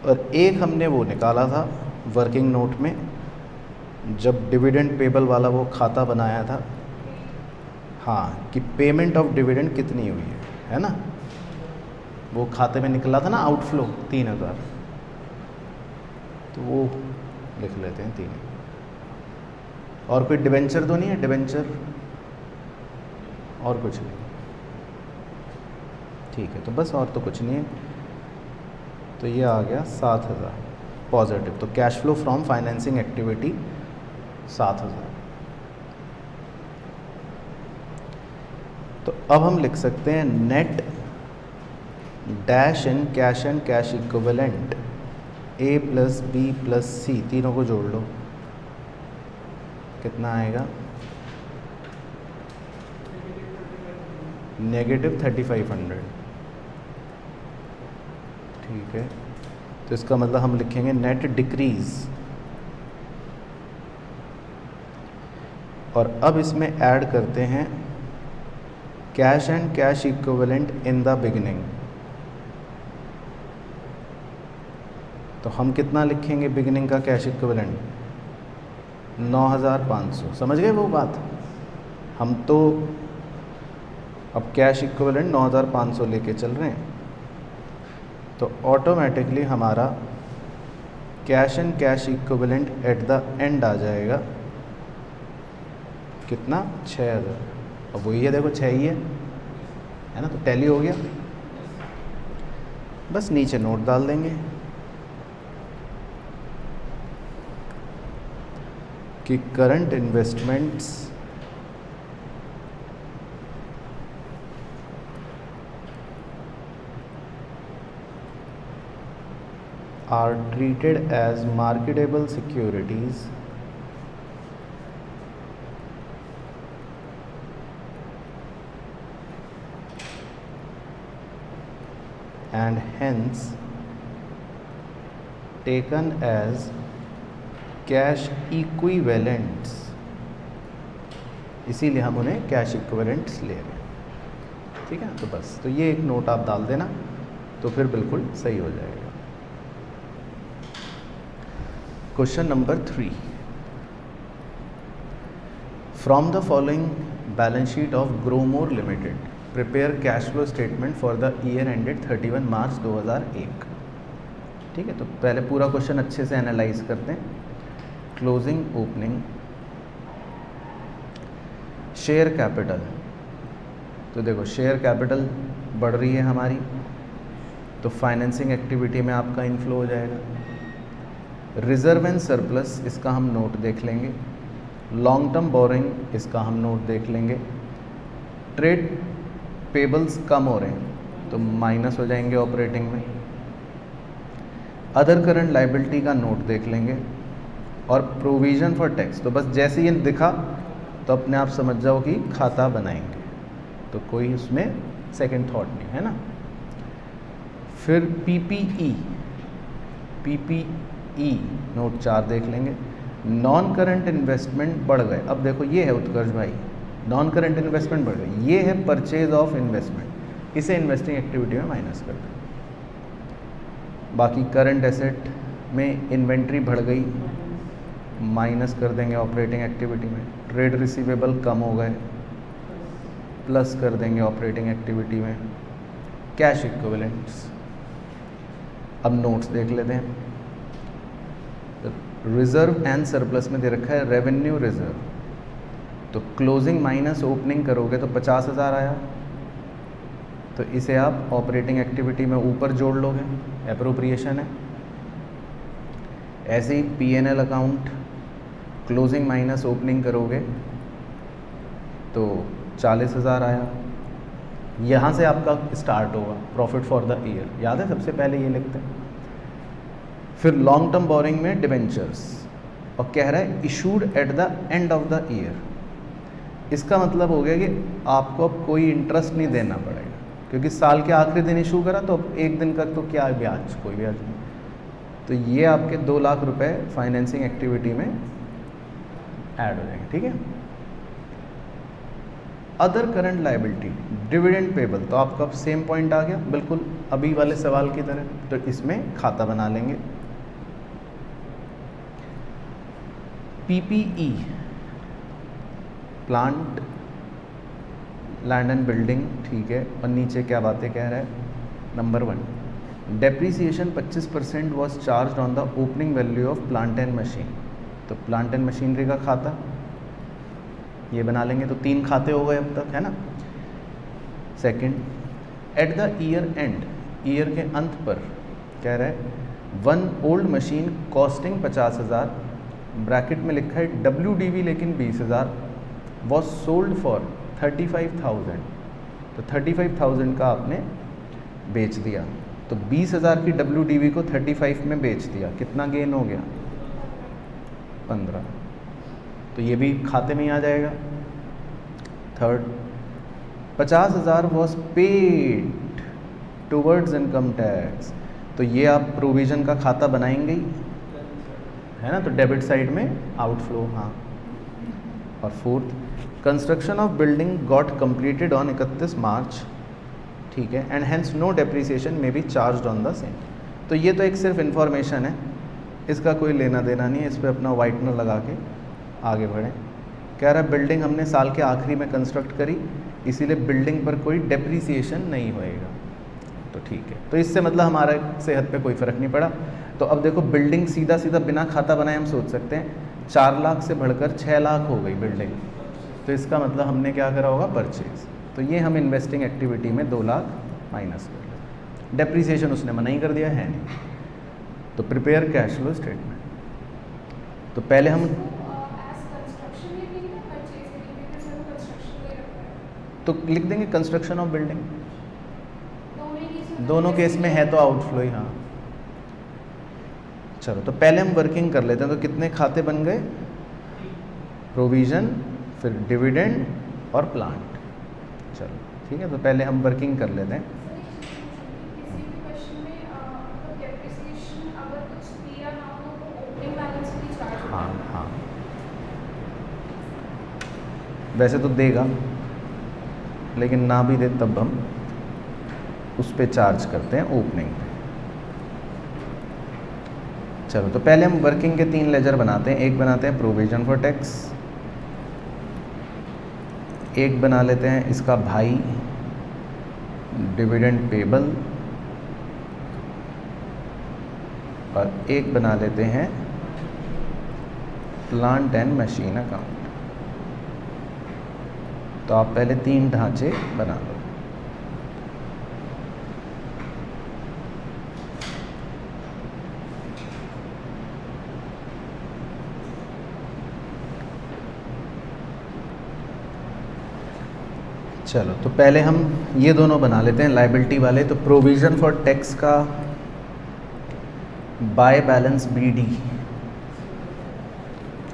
और एक हमने वो निकाला था वर्किंग नोट में, जब डिविडेंड पेबल वाला वो खाता बनाया था, हाँ, कि पेमेंट ऑफ डिविडेंड कितनी हुई है ना। वो खाते में निकला था ना आउटफ्लो 3,000, तो वो लिख लेते हैं 3। और कोई डिबेंचर तो नहीं है, डिबेंचर और कुछ नहीं, ठीक है। तो बस और तो कुछ नहीं है, तो ये आ गया 7,000 पॉजिटिव। तो cash flow from financing activity 7,000। तो अब हम लिख सकते हैं net dash in cash and cash equivalent A plus B plus C, तीनों को जोड़ लो, कितना आएगा? नेगेटिव 3,500, ठीक है। तो इसका मतलब हम लिखेंगे नेट डिक्रीज। और अब इसमें ऐड करते हैं cash and cash equivalent in the beginning. तो हम कितना लिखेंगे बिगिनिंग का कैश इक्विवेलेंट? 9,500। समझ गए वो बात? हम तो अब कैश इक्विवेलेंट 9,500 लेके चल रहे हैं, तो ऑटोमेटिकली हमारा cash and cash equivalent at the end आ जाएगा कितना? 6,000। अब वही है, देखो 6 ही है ना, तो टैली हो गया। बस नीचे नोट डाल देंगे कि current investments are treated as marketable securities and hence taken as cash equivalents. इसीलिए हम उन्हें कैश इक्विवेलेंट्स ले रहे हैं, ठीक है। तो बस, तो ये एक नोट आप डाल देना, तो फिर बिल्कुल सही हो जाएगा। Question number 3, from the following balance sheet of Growmore limited prepare cash flow statement for the year ended 31 March 2001। ठीक है, तो पहले पूरा क्वेश्चन अच्छे से एनालाइज करते हैं। Closing, opening, share capital. तो देखो शेयर कैपिटल बढ़ रही है हमारी, तो फाइनेंसिंग एक्टिविटी में आपका इनफ्लो हो जाएगा। रिजर्व एंड सरप्लस इसका हम नोट देख लेंगे। लॉन्ग टर्म बोरिंग इसका हम नोट देख लेंगे। ट्रेड पेबल्स कम हो रहे हैं तो माइनस हो जाएंगे ऑपरेटिंग में। अदर करंट लाइबिलिटी का नोट देख लेंगे। और प्रोविज़न फॉर टैक्स, तो बस जैसे ये दिखा तो अपने आप समझ जाओ कि खाता बनाएंगे, तो कोई उसमें सेकंड थॉट नहीं है ना। फिर पीपीई नोट 4 देख लेंगे। नॉन करंट इन्वेस्टमेंट बढ़ गए। अब देखो ये है उत्कर्ष भाई, नॉन करंट इन्वेस्टमेंट बढ़ गई, ये है परचेज ऑफ इन्वेस्टमेंट, इसे इन्वेस्टिंग एक्टिविटी में माइनस कर दें। बाकी करंट एसेट में इन्वेंट्री बढ़ गई, माइनस कर देंगे ऑपरेटिंग एक्टिविटी में। ट्रेड रिसीवेबल कम हो गए, प्लस कर देंगे ऑपरेटिंग एक्टिविटी में। कैश इक्विवेलेंट्स, अब नोट्स देख लेते हैं। रिजर्व एंड सरप्लस में दे रखा है रेवेन्यू रिजर्व, तो क्लोजिंग माइनस ओपनिंग करोगे तो 50,000 आया, तो इसे आप ऑपरेटिंग एक्टिविटी में ऊपर जोड़ लोगे, एप्रोप्रिएशन है। ऐसे ही PNL account closing minus opening करोगे तो 40,000 आया, यहाँ से आपका स्टार्ट होगा प्रॉफिट फॉर द ईयर। याद है, सबसे पहले ये लिखते हैं। फिर लॉन्ग टर्म बोरिंग में डिबेंचर्स, और कह रहा है issued at the end of the year. इसका मतलब हो गया कि आपको अब कोई इंटरेस्ट नहीं देना पड़ेगा, क्योंकि साल के आखिरी दिन इशू करा तो एक दिन का तो क्या ब्याज, कोई ब्याज नहीं। तो ये आपके 2 लाख रुपए फाइनेंसिंग एक्टिविटी में ऐड हो जाएंगे, ठीक है। Other current liability, dividend payable, तो आपका सेम पॉइंट आ गया बिल्कुल अभी वाले सवाल की तरह, तो इसमें खाता बना लेंगे। PPE, plant land and building, ठीक है। और नीचे क्या बातें कह रहा है, number 1, depreciation 25% was charge on the opening value of plant and machine, तो प्लांट एंड मशीनरी का खाता ये बना लेंगे, तो 3 खाते हो गए अब तक, है ना। Second, at the year and, year के अंत पर कह रहा है 1 ओल्ड मशीन कॉस्टिंग 50,000, ब्रैकेट में लिखा है WDV लेकिन 20,000, वॉज सोल्ड फॉर 35,000, तो 35,000 का आपने बेच दिया, तो 20,000 की WDV को 35 में बेच दिया, कितना गेन हो गया, 15, तो ये भी खाते में ही आ जाएगा। Third, 50,000 was paid towards income tax, तो ये आप प्रोविज़न का खाता बनाएंगे ही, है ना, तो डेबिट साइड में आउटफ्लो, हाँ। और fourth, construction of building got completed on 31 मार्च, ठीक है, एंड हेंस नो डेप्रीसिएशन में B charge on the same. तो ये तो एक सिर्फ इन्फॉर्मेशन है, इसका कोई लेना देना नहीं है, इस पर अपना वाइटनर लगा के आगे बढ़ें। कह रहा है बिल्डिंग हमने साल के आखिरी में कंस्ट्रक्ट करी, इसीलिए बिल्डिंग पर कोई डेप्रीसिएशन नहीं होएगा, तो ठीक है। तो इससे मतलब हमारे सेहत पे कोई फ़र्क नहीं पड़ा। तो अब देखो बिल्डिंग सीधा सीधा बिना खाता बनाए हम सोच सकते हैं 4 लाख से बढ़कर 6 लाख हो गई बिल्डिंग, तो इसका मतलब हमने क्या करा होगा, परचेज। तो ये हम इन्वेस्टिंग एक्टिविटी में 2 लाख माइनस कर लें। डेप्रीसिएशन उसने मना ही कर दिया है नहीं, तो प्रिपेयर कैश फ्लो स्टेटमेंट। तो पहले हम तो लिख देंगे कंस्ट्रक्शन ऑफ बिल्डिंग, दोनों केस में है तो आउटफ्लो ही, हाँ। चलो तो पहले हम वर्किंग कर लेते हैं, तो कितने खाते बन गए, प्रोविज़न, फिर डिविडेंड और प्लांट। चलो ठीक है, तो पहले हम वर्किंग कर लेते हैं। हाँ हाँ, वैसे तो देगा, लेकिन ना भी दे तब हम उस पे चार्ज करते हैं ओपनिंग पे। चलो तो पहले हम वर्किंग के 3 लेजर बनाते हैं। एक बनाते हैं प्रोविजन फॉर टैक्स, एक बना लेते हैं इसका भाई डिविडेंड पेबल, और एक बना लेते हैं प्लांट एंड मशीन अकाउंट। तो आप पहले 3 ढांचे बना लो। चलो तो पहले हम ये दोनों बना लेते हैं लाइबिलिटी वाले। तो प्रोविज़न फॉर टैक्स का बाय बैलेंस BD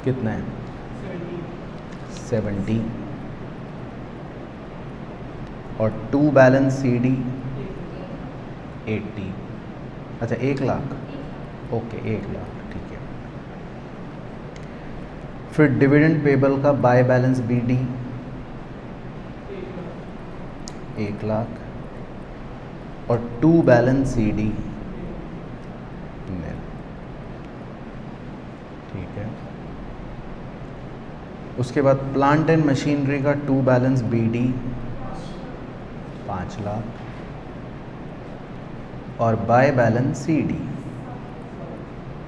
कितना है? 70। और टू बैलेंस CD 80। अच्छा 1 लाख, ओके 1 लाख, ठीक है। फिर डिविडेंड पेबल का बाय बैलेंस BD 1 लाख और टू बैलेंस CD nil, ठीक है। उसके बाद प्लांट एंड मशीनरी का टू बैलेंस BD 5 लाख और by balance CD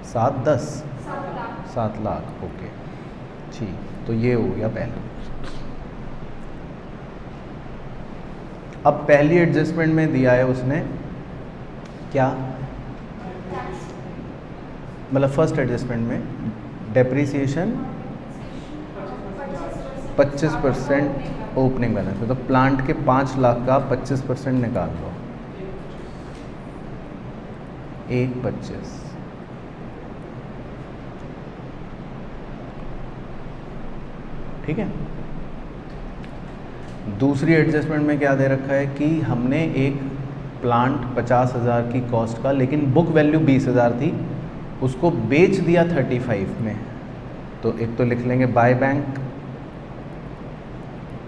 7 lakh, okay ठीक। तो ये हो गया पहला। अब पहली एडजस्टमेंट में दिया है उसने क्या, मतलब फर्स्ट एडजस्टमेंट में डेप्रिसिएशन 25% ओपनिंग बैलेंस है। तो प्लांट के 5 लाख का 25% निकाल लो, 1.25, ठीक है। दूसरी एडजस्टमेंट में क्या दे रखा है कि हमने एक प्लांट 50,000 की कॉस्ट का, लेकिन बुक वैल्यू 20,000 थी, उसको बेच दिया 35 में। तो एक तो लिख लेंगे बाय बैंक,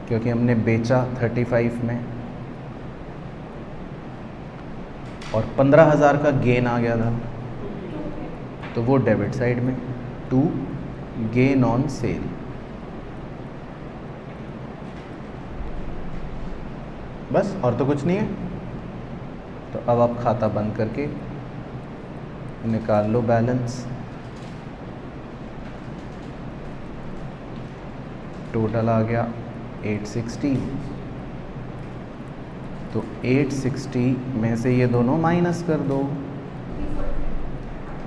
क्योंकि हमने बेचा 35 में, और 15,000 का गेन आ गया था, तो वो डेबिट साइड में, टू गेन ऑन सेल। बस और तो कुछ नहीं है। तो अब आप खाता बंद करके निकाल लो बैलेंस। टोटल आ गया 860। तो 860 में से ये दोनों माइनस कर दो,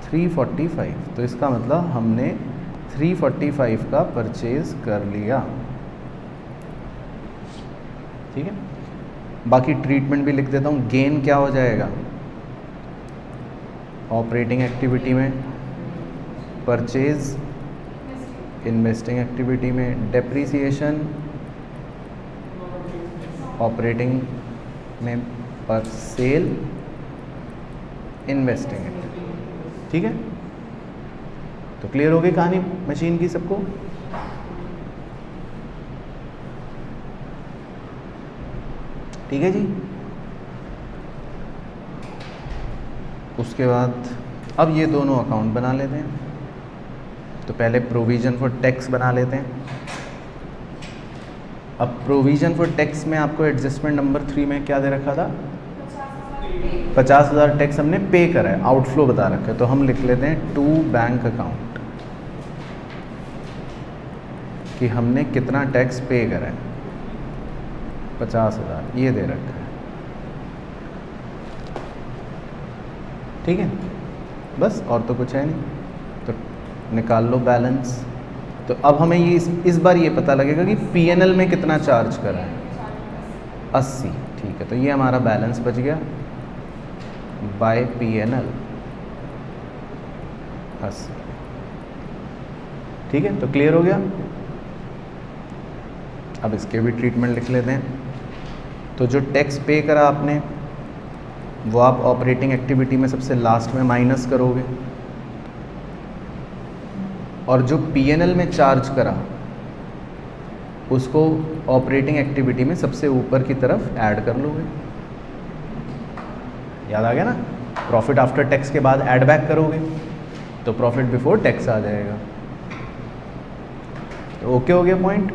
345। तो इसका मतलब हमने 345 का परचेज कर लिया, ठीक है। बाकी ट्रीटमेंट भी लिख देता हूँ। गेन क्या हो जाएगा ऑपरेटिंग एक्टिविटी में, परचेज इन्वेस्टिंग एक्टिविटी में, डेप्रिसिएशन ऑपरेटिंग में, और सेल इन्वेस्टिंग एक्टिविटी, ठीक है। तो क्लियर हो गई कहानी मशीन की सबको? ठीक है जी। उसके बाद अब ये दोनों अकाउंट बना लेते हैं। तो पहले प्रोविज़न फॉर टैक्स बना लेते हैं। अब प्रोविज़न फॉर टैक्स में आपको एडजस्टमेंट नंबर 3 में क्या दे रखा था? 50,000 टैक्स हमने पे करा है, आउटफ्लो बता रखा है। तो हम लिख लेते हैं टू बैंक अकाउंट कि हमने कितना टैक्स पे करा है, 50,000 ये दे रखा है, ठीक है। बस और तो कुछ है नहीं। तो निकाल लो बैलेंस। तो अब हमें ये इस बार ये पता लगेगा कि PNL में कितना चार्ज करा है, 80, ठीक है। तो ये हमारा बैलेंस बच गया बाय PNL 80, ठीक है। तो क्लियर हो गया। अब इसके भी ट्रीटमेंट लिख लेते हैं। तो जो टैक्स पे करा आपने वो आप ऑपरेटिंग एक्टिविटी में सबसे लास्ट में माइनस करोगे, और जो PNL में चार्ज करा उसको ऑपरेटिंग एक्टिविटी में सबसे ऊपर की तरफ ऐड कर लोगे। याद आ गया ना? प्रॉफिट आफ्टर टैक्स के बाद ऐड बैक करोगे तो प्रॉफिट बिफोर टैक्स आ जाएगा। तो ओके हो गया पॉइंट।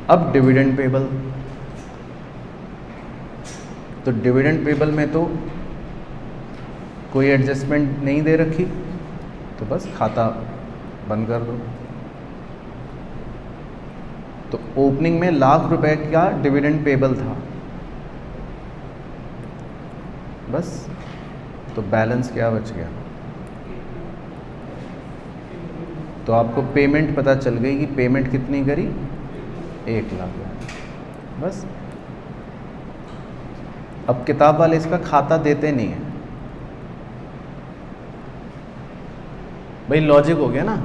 अब डिविडेंड पेबल। तो डिविडेंड पेबल में तो कोई एडजस्टमेंट नहीं दे रखी, तो बस खाता बंद कर दो। तो ओपनिंग में ₹1,00,000 का डिविडेंड पेबल था, बस। तो बैलेंस क्या बच गया? तो आपको पेमेंट पता चल गई कि पेमेंट कितनी करी, 1,00,000। बस। अब किताब वाले इसका खाता देते नहीं है भाई, लॉजिक हो गया ना।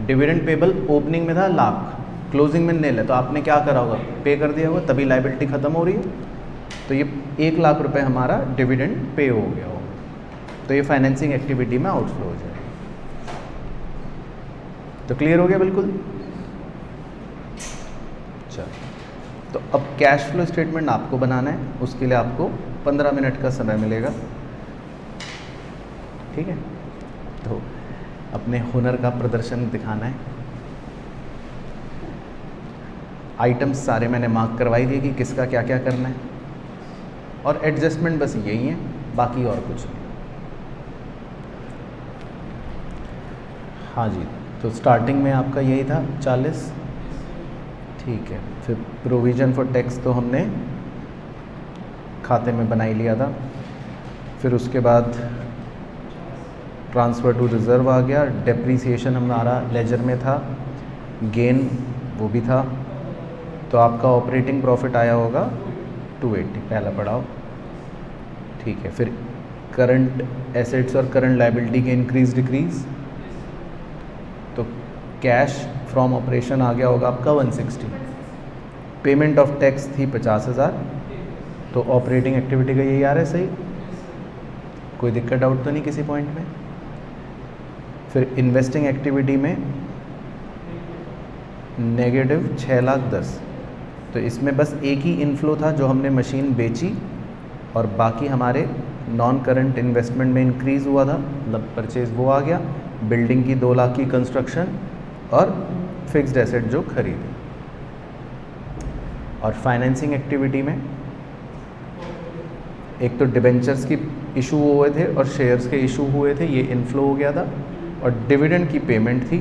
डिविडेंड पेबल ओपनिंग में था लाख, क्लोजिंग में नील है, तो आपने क्या करा होगा, पे कर दिया होगा, तभी लाइबिलिटी खत्म हो रही है। तो ये 1 लाख रुपए हमारा डिविडेंड पे हो गया हो, तो ये फाइनेंसिंग एक्टिविटी में आउटफ्लो हो जाएगा। तो क्लियर हो गया बिल्कुल। चलो, तो अब कैश फ्लो स्टेटमेंट आपको बनाना है, उसके लिए आपको 15 मिनट का समय मिलेगा, ठीक है। तो अपने हुनर का प्रदर्शन दिखाना है। आइटम्स सारे मैंने मार्क करवाई दिए कि किसका क्या क्या करना है, और एडजस्टमेंट बस यही है, बाकी और कुछ नहीं। हाँ जी, तो स्टार्टिंग में आपका यही था 40, ठीक है। फिर प्रोविज़न फॉर टैक्स तो हमने खाते में बना ही लिया था। फिर उसके बाद ट्रांसफ़र टू रिज़र्व आ गया, डेप्रीसिएशन हमारा लेजर में था, गेन वो भी था। तो आपका ऑपरेटिंग प्रॉफिट आया होगा 280, पहला पड़ाव, ठीक है। फिर करंट एसेट्स और करंट लायबिलिटी के इंक्रीज डिक्रीज, तो कैश फ्रॉम ऑपरेशन आ गया होगा आपका 160। पेमेंट ऑफ टैक्स थी 50,000, तो ऑपरेटिंग एक्टिविटी का यही आ रहा है, सही, कोई दिक्कत डाउट तो नहीं किसी पॉइंट में। फिर इन्वेस्टिंग एक्टिविटी में नेगेटिव 6,10,000, तो इसमें बस एक ही इनफ्लो था जो हमने मशीन बेची, और बाकी हमारे नॉन करंट इन्वेस्टमेंट में इंक्रीज़ हुआ था, मतलब परचेज वो आ गया, बिल्डिंग की 2 लाख की कंस्ट्रक्शन और फिक्स्ड एसेट जो खरीदी। और फाइनेंसिंग एक्टिविटी में एक तो डिबेंचर्स की इशू हुए थे और शेयर्स के इशू हुए थे, ये इनफ्लो हो गया था, और डिविडेंड की पेमेंट थी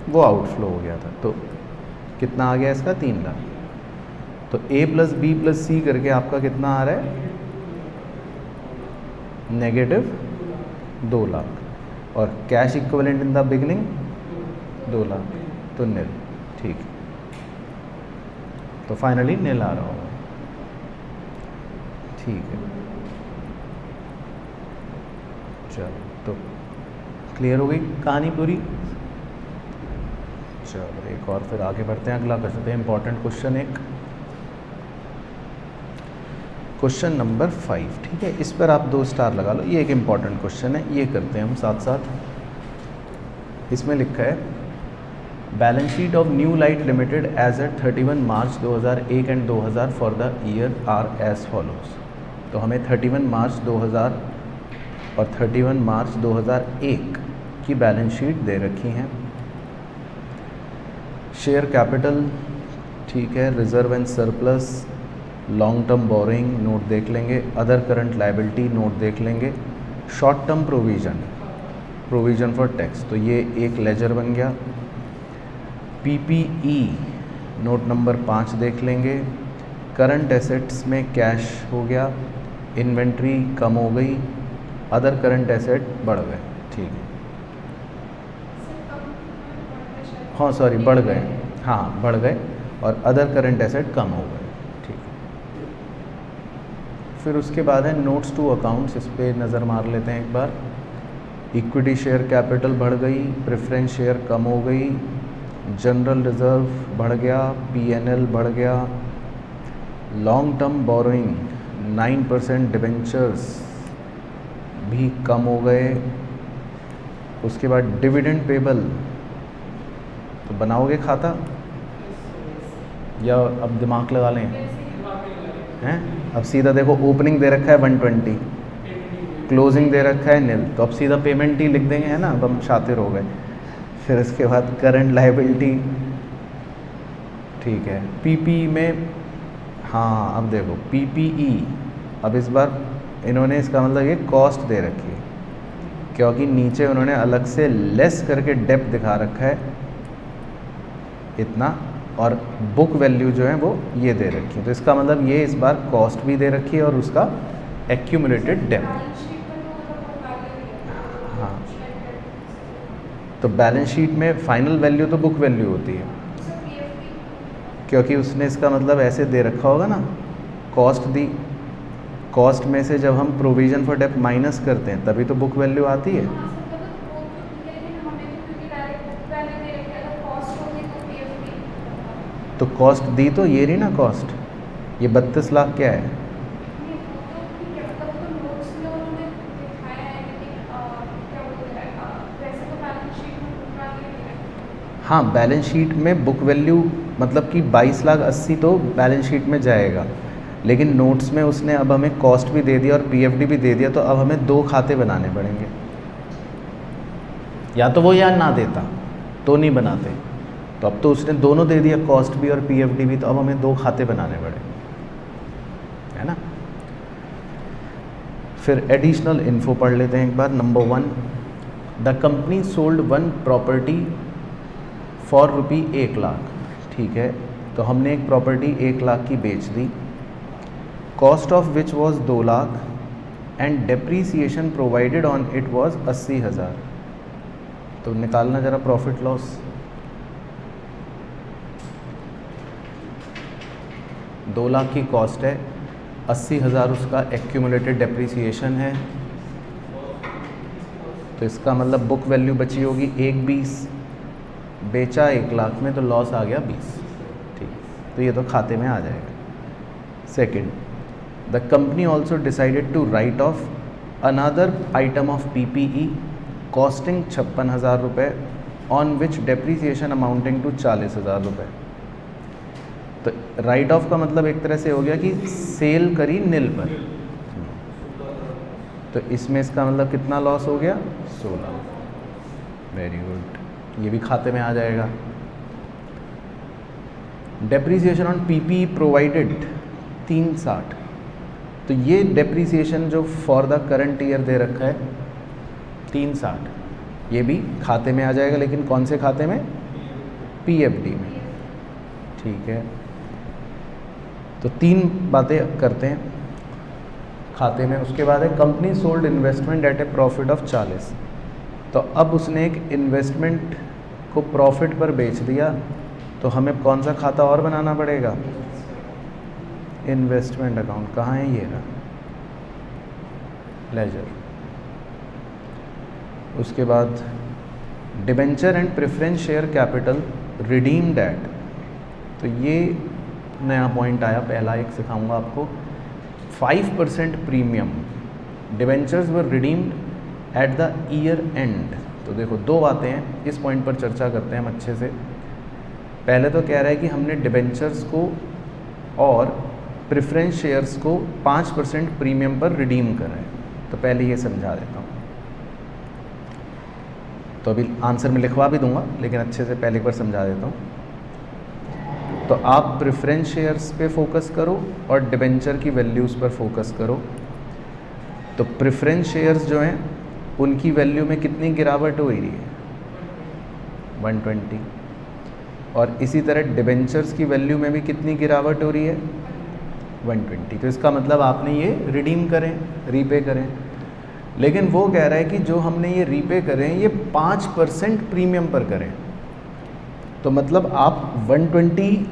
वो आउटफ्लो हो गया था। तो कितना आ गया इसका, 3 लाख। तो A + B + C करके आपका कितना आ रहा है, नेगेटिव 2 लाख, और cash equivalent in the beginning 2 lakh, तो नील, ठीक है। तो फाइनली नील आ रहा होगा, ठीक है। चलो, तो क्लियर हो गई कहानी पूरी। चलो एक और फिर आगे बढ़ते हैं, अगला कर सकते हैं इंपॉर्टेंट क्वेश्चन, एक क्वेश्चन नंबर 5, ठीक है। इस पर आप 2 स्टार लगा लो, ये एक इम्पॉर्टेंट क्वेश्चन है, ये करते हैं हम साथ साथ। इसमें लिखा है balance sheet of New Light limited as at 31 March 2001 and 2000 for the year are as follows. तो हमें 31 मार्च 2000 और 31 मार्च 2001 की बैलेंस शीट दे रखी हैं। शेयर कैपिटल, ठीक है, reserve and surplus, long term borrowing note देख लेंगे, अदर करंट लायबिलिटी नोट देख लेंगे, short term provision for tax, तो ये एक लेजर बन गया। पीपीई नोट नंबर 5 देख लेंगे। करंट एसेट्स में कैश हो गया, इन्वेंट्री कम हो गई, अदर करंट एसेट बढ़ गए, ठीक है। हाँ सॉरी, बढ़ गए, हाँ बढ़ गए, और अदर करंट एसेट कम हो गए, ठीक है। फिर उसके बाद है नोट्स टू अकाउंट्स, इस पर नज़र मार लेते हैं एक बार। इक्विटी शेयर कैपिटल बढ़ गई, प्रेफरेंस शेयर कम हो गई, जनरल रिजर्व बढ़ गया, पीएनएल बढ़ गया, लॉन्ग टर्म बोरोइंग 9% डिबेंचर्स भी कम हो गए। उसके बाद डिविडेंड पेबल, तो बनाओगे खाता या अब दिमाग लगा लें, हैं? अब सीधा देखो, ओपनिंग दे रखा है 120, क्लोजिंग दे रखा है नील, तो अब सीधा पेमेंट ही लिख देंगे, है ना, अब हम शातिर हो गए। फिर उसके बाद करंट लायबिलिटी, ठीक है। पीपी में, हाँ अब देखो पीपीई, अब इस बार इन्होंने इसका मतलब ये कॉस्ट दे रखी है, क्योंकि नीचे उन्होंने अलग से लेस करके डेप्थ दिखा रखा है इतना, और बुक वैल्यू जो है वो ये दे रखी है, तो इसका मतलब ये इस बार कॉस्ट भी दे रखी है और उसका एक्यूमुलेटेड डेप्थ। हाँ, तो बैलेंस शीट में फाइनल वैल्यू तो बुक वैल्यू होती है। क्योंकि उसने इसका मतलब ऐसे दे रखा होगा ना, कॉस्ट दी, कॉस्ट में से जब हम प्रोविज़न फॉर डेप्ट माइनस करते हैं तभी तो बुक वैल्यू आती है। तो कॉस्ट दी तो ये रही ना कॉस्ट, ये 32 लाख क्या है? हाँ, बैलेंस शीट में बुक वैल्यू मतलब कि 22,80,000 तो बैलेंस शीट में जाएगा, लेकिन नोट्स में उसने अब हमें कॉस्ट भी दे दिया और पीएफडी भी दे दिया, तो अब हमें 2 खाते बनाने पड़ेंगे। या तो वो याद ना देता तो नहीं बनाते, तो अब तो उसने दोनों दे दिया, कॉस्ट भी और पीएफडी भी, तो अब हमें 2 खाते बनाने पड़े, है ना। फिर एडिशनल इन्फो पढ़ लेते हैं एक बार। Number 1, the company sold 1 property for rupee 1 lakh. ठीक है, तो हमने एक प्रॉपर्टी 1 लाख की बेच दी, cost of which was 2 lakh and depreciation provided on it was 80,000। तो निकालना जरा प्रॉफिट लॉस। 2 लाख की कॉस्ट है, 80,000 उसका एक्यूमुलेटेड डेप्रीसिएशन है, तो इसका मतलब बुक वैल्यू बची होगी 1,20, बेचा 1 लाख में तो लॉस आ गया 20। ठीक, तो ये तो खाते में आ जाएगा। Second, the company also decided to write off another item of PPE costing 56,000 रुपये on which depreciation amounting to 40,000 रुपये। तो राइट ऑफ का मतलब एक तरह से हो गया कि सेल करी नील पर, तो इसमें इसका मतलब कितना लॉस हो गया? 16। वेरी गुड, ये भी खाते में आ जाएगा। डेप्रीसिएशन ऑन पीपी प्रोवाइडेड 360, तो ये डेप्रीसिएशन जो फॉर द करंट ईयर दे रखा है 360, ये भी खाते में आ जाएगा, लेकिन कौन से खाते में? पीएफडी में। ठीक है, तो 3 बातें करते हैं खाते में। उसके बाद है company sold investment at A profit of 40। तो अब उसने एक इन्वेस्टमेंट को प्रॉफिट पर बेच दिया, तो हमें कौन सा खाता और बनाना पड़ेगा? Investment account. कहाँ है? ये रहा, लेजर। उसके बाद debenture and preference share capital redeemed eight, तो ये नया पॉइंट आया, पहला एक सिखाऊंगा आपको। 5% premium, debentures were redeemed at the year and. तो देखो 2 बातें हैं, इस पॉइंट पर चर्चा करते हैं हम अच्छे से। पहले तो कह रहा है कि हमने डिबेंचर्स को और प्रेफरेंस शेयर्स को 5% प्रीमियम पर रिडीम करा है, तो पहले ये समझा देता हूँ। तो अभी आंसर में लिखवा भी दूंगा, लेकिन अच्छे से पहले एक बार समझा देता हूँ। तो आप प्रेफरेंस शेयर्स पे फोकस करो और डिबेंचर की वैल्यूज़ पर फोकस करो। तो प्रेफरेंस शेयर्स जो हैं उनकी वैल्यू में कितनी गिरावट हो रही है? 120। और इसी तरह डिबेंचर्स की वैल्यू में भी कितनी गिरावट हो रही है? 120। तो इसका मतलब आपने ये रिडीम करें, रीपे करें। लेकिन वो कह रहा है कि जो हमने ये रीपे करें ये 5% प्रीमियम पर करें, तो मतलब आप 120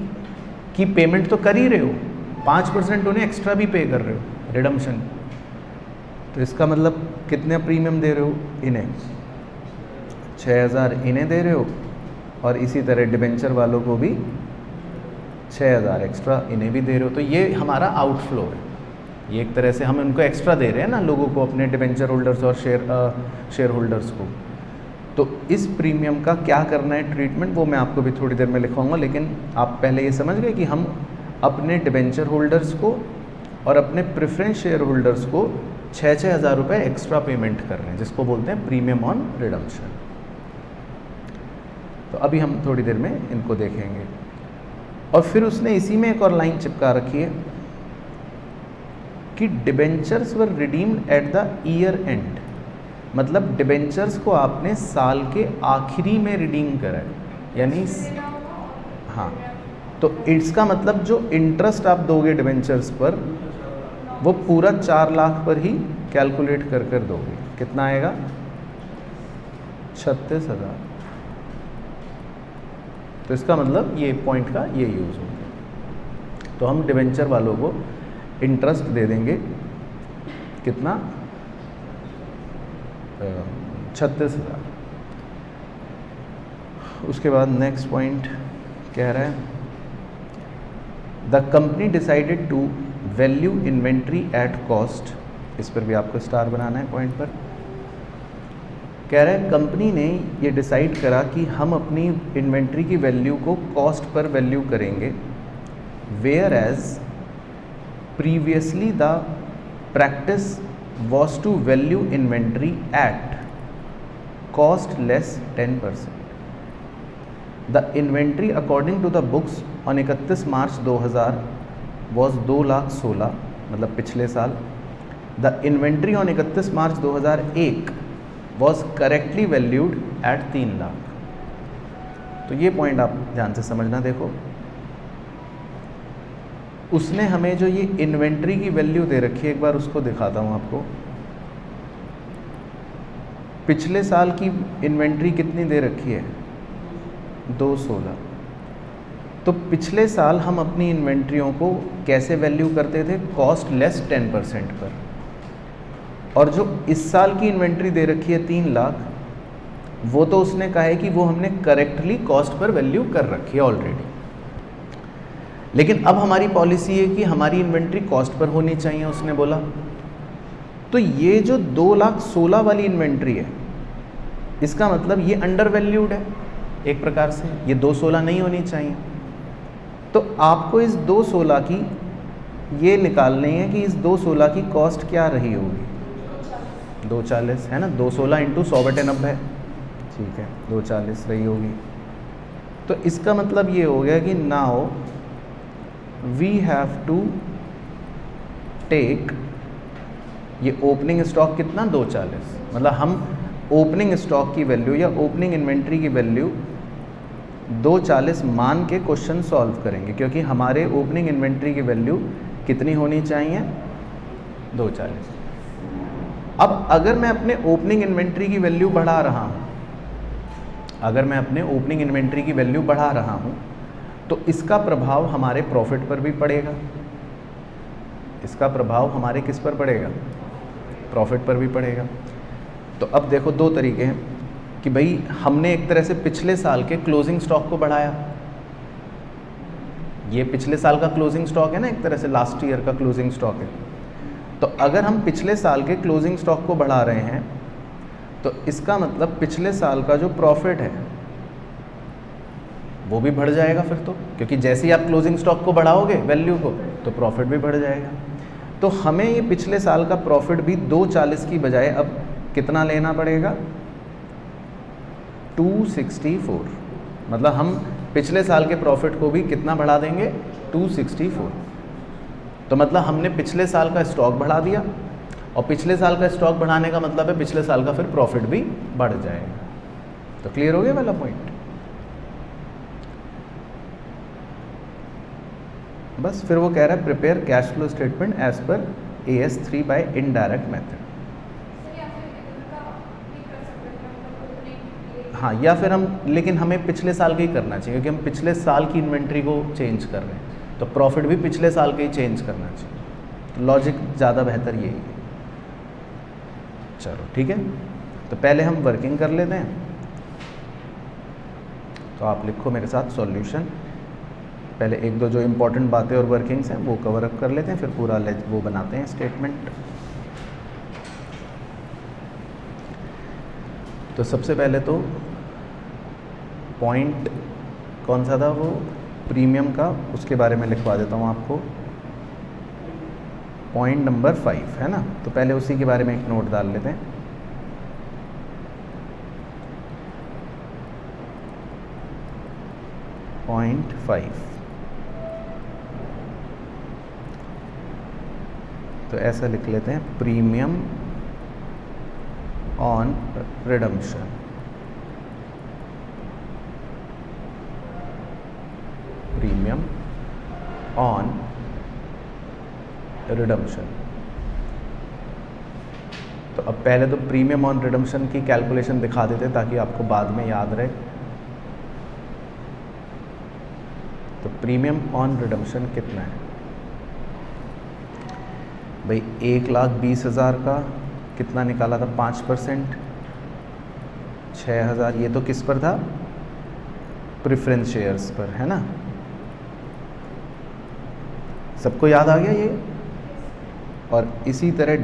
की पेमेंट तो कर ही रहे हो, 5% उन्हें एक्स्ट्रा भी पे कर रहे हो रिडम्पशन। तो इसका मतलब कितने प्रीमियम दे रहे हो? इन्हें 6,000 इन्हें दे रहे हो, और इसी तरह डिबेंचर वालों को भी 6,000 एक्स्ट्रा इन्हें भी दे रहे हो। तो ये हमारा आउटफ्लो है, ये एक तरह से हम उनको एक्स्ट्रा दे रहे हैं ना लोगों को, अपने डिबेंचर होल्डर्स और शेयर होल्डर्स को। तो इस प्रीमियम का क्या करना है ट्रीटमेंट, वो मैं आपको भी थोड़ी देर में लिखवाऊंगा। लेकिन आप पहले ये समझ गए कि हम अपने डिबेंचर होल्डर्स को और अपने प्रेफरेंस शेयर होल्डर्स को 6-6 हज़ार रुपये एक्स्ट्रा पेमेंट कर रहे हैं, जिसको बोलते हैं प्रीमियम ऑन रिडम्पशन। तो अभी हम थोड़ी देर में इनको देखेंगे। और फिर उसने इसी में एक और लाइन चिपका रखी है कि debentures were redeemed at the year and, मतलब डिबेंचर्स को आपने साल के आखिरी में रिडीम करा है, यानी हाँ, तो इसका मतलब जो इंटरेस्ट आप दोगे डिबेंचर्स पर वो पूरा 4 लाख पर ही कैलकुलेट कर कर दोगे। कितना आएगा? 36,000। तो इसका मतलब ये पॉइंट का ये यूज़ हो गया। तो हम डिवेंचर वालों को इंटरेस्ट दे देंगे कितना, 36,000। उसके बाद नेक्स्ट पॉइंट कह रहा है the company decided to value inventory at cost, इस पर भी आपको स्टार बनाना है पॉइंट पर। कह रहा है कंपनी ने ये डिसाइड करा कि हम अपनी इन्वेंट्री की वैल्यू को कॉस्ट पर वैल्यू करेंगे, where as previously the practice was to value inventory at cost less 10%। The inventory according to the books on 31 March 2000 was 2,16,000, मतलब पिछले साल। The inventory on 31 March 2001 was correctly valued at 3 lakh. तो ये point आप ध्यान से समझना। देखो उसने हमें जो ये इन्वेंट्री की वैल्यू दे रखी है, एक बार उसको दिखाता हूँ आपको। पिछले साल की इन्वेंट्री कितनी दे रखी है, 216। तो पिछले साल हम अपनी इन्वेंट्रियों को कैसे वैल्यू करते थे, कॉस्ट लेस 10% पर। और जो इस साल की इन्वेंट्री दे रखी है 3 लाख, वो तो उसने कहा है कि वो हमने करेक्टली कॉस्ट पर वैल्यू कर रखी है ऑलरेडी। लेकिन अब हमारी पॉलिसी है कि हमारी इन्वेंट्री कॉस्ट पर होनी चाहिए, उसने बोला। तो ये जो 2,16,000 वाली इन्वेंट्री है, इसका मतलब ये अंडर वैल्यूड है एक प्रकार से, ये 216 नहीं होनी चाहिए। तो आपको इस 216 की ये निकालनी है कि इस 216 की कॉस्ट क्या रही होगी, 240 है ना, 216 इंटू 100/90, ठीक है, 240 रही होगी। तो इसका मतलब ये हो गया कि now we have to take, ये ओपनिंग स्टॉक कितना 240, मतलब हम ओपनिंग स्टॉक की वैल्यू या ओपनिंग इन्वेंट्री की वैल्यू 240 मान के क्वेश्चन सॉल्व करेंगे, क्योंकि हमारे ओपनिंग इन्वेंट्री की वैल्यू कितनी होनी चाहिए, 240। अब अगर मैं अपने ओपनिंग इन्वेंट्री की वैल्यू बढ़ा रहा हूँ, अगर मैं अपने ओपनिंग इन्वेंट्री की वैल्यू बढ़ा रहा हूँ, तो इसका प्रभाव हमारे प्रॉफिट पर भी पड़ेगा। इसका प्रभाव हमारे किस पर पड़ेगा, प्रॉफिट पर भी पड़ेगा। तो अब देखो दो तरीके हैं कि भाई हमने एक तरह से पिछले साल के क्लोजिंग स्टॉक को बढ़ाया। ये पिछले साल का क्लोजिंग स्टॉक है ना, एक तरह से लास्ट ईयर का क्लोजिंग स्टॉक है। तो अगर हम पिछले साल के क्लोजिंग स्टॉक को बढ़ा रहे हैं, तो इसका मतलब पिछले साल का जो प्रॉफिट है वो भी बढ़ जाएगा फिर तो, क्योंकि जैसे ही आप क्लोजिंग स्टॉक को बढ़ाओगे वैल्यू को, तो प्रॉफिट भी बढ़ जाएगा। तो हमें ये पिछले साल का प्रॉफिट भी 240 की बजाय अब कितना लेना पड़ेगा, 264। मतलब हम पिछले साल के प्रॉफिट को भी कितना बढ़ा देंगे, 264। तो मतलब हमने पिछले साल का स्टॉक बढ़ा दिया, और पिछले साल का स्टॉक बढ़ाने का मतलब है पिछले साल का फिर प्रॉफिट भी बढ़ जाएगा। तो क्लियर हो गया वाला पॉइंट। बस फिर वो कह रहा है prepare cash flow statement as per AS3 bye indirect method. हाँ, या फिर हम, लेकिन हमें पिछले साल का ही करना चाहिए, क्योंकि हम पिछले साल की इन्वेंट्री को चेंज कर रहे हैं, तो प्रॉफिट भी पिछले साल का ही चेंज करना चाहिए। तो लॉजिक ज़्यादा बेहतर यही है। चलो ठीक है, तो पहले हम वर्किंग कर लेते हैं। तो आप लिखो मेरे साथ सॉल्यूशन। पहले एक दो जो इम्पोर्टेंट बातें और वर्किंग्स हैं वो कवर अप कर लेते हैं, फिर पूरा वो बनाते हैं स्टेटमेंट। तो सबसे पहले तो पॉइंट कौन सा था, वो प्रीमियम का, उसके बारे में लिखवा देता हूँ आपको। पॉइंट नंबर 5 है ना, तो पहले उसी के बारे में एक नोट डाल लेते हैं। पॉइंट 5, तो ऐसा लिख लेते हैं, premium on redemption. Premium on redemption. तो अब पहले तो प्रीमियम ऑन रिडम्पशन की कैलकुलेशन दिखा देते ताकि आपको बाद में याद रहे। तो प्रीमियम ऑन रिडम्पशन कितना है, भाई 1,20,000 का कितना निकाला था 5%, 6,000। ये तो किस पर था, प्रेफरेंस शेयर्स पर, है ना। सबको याद आ गया ये। और इसी तरह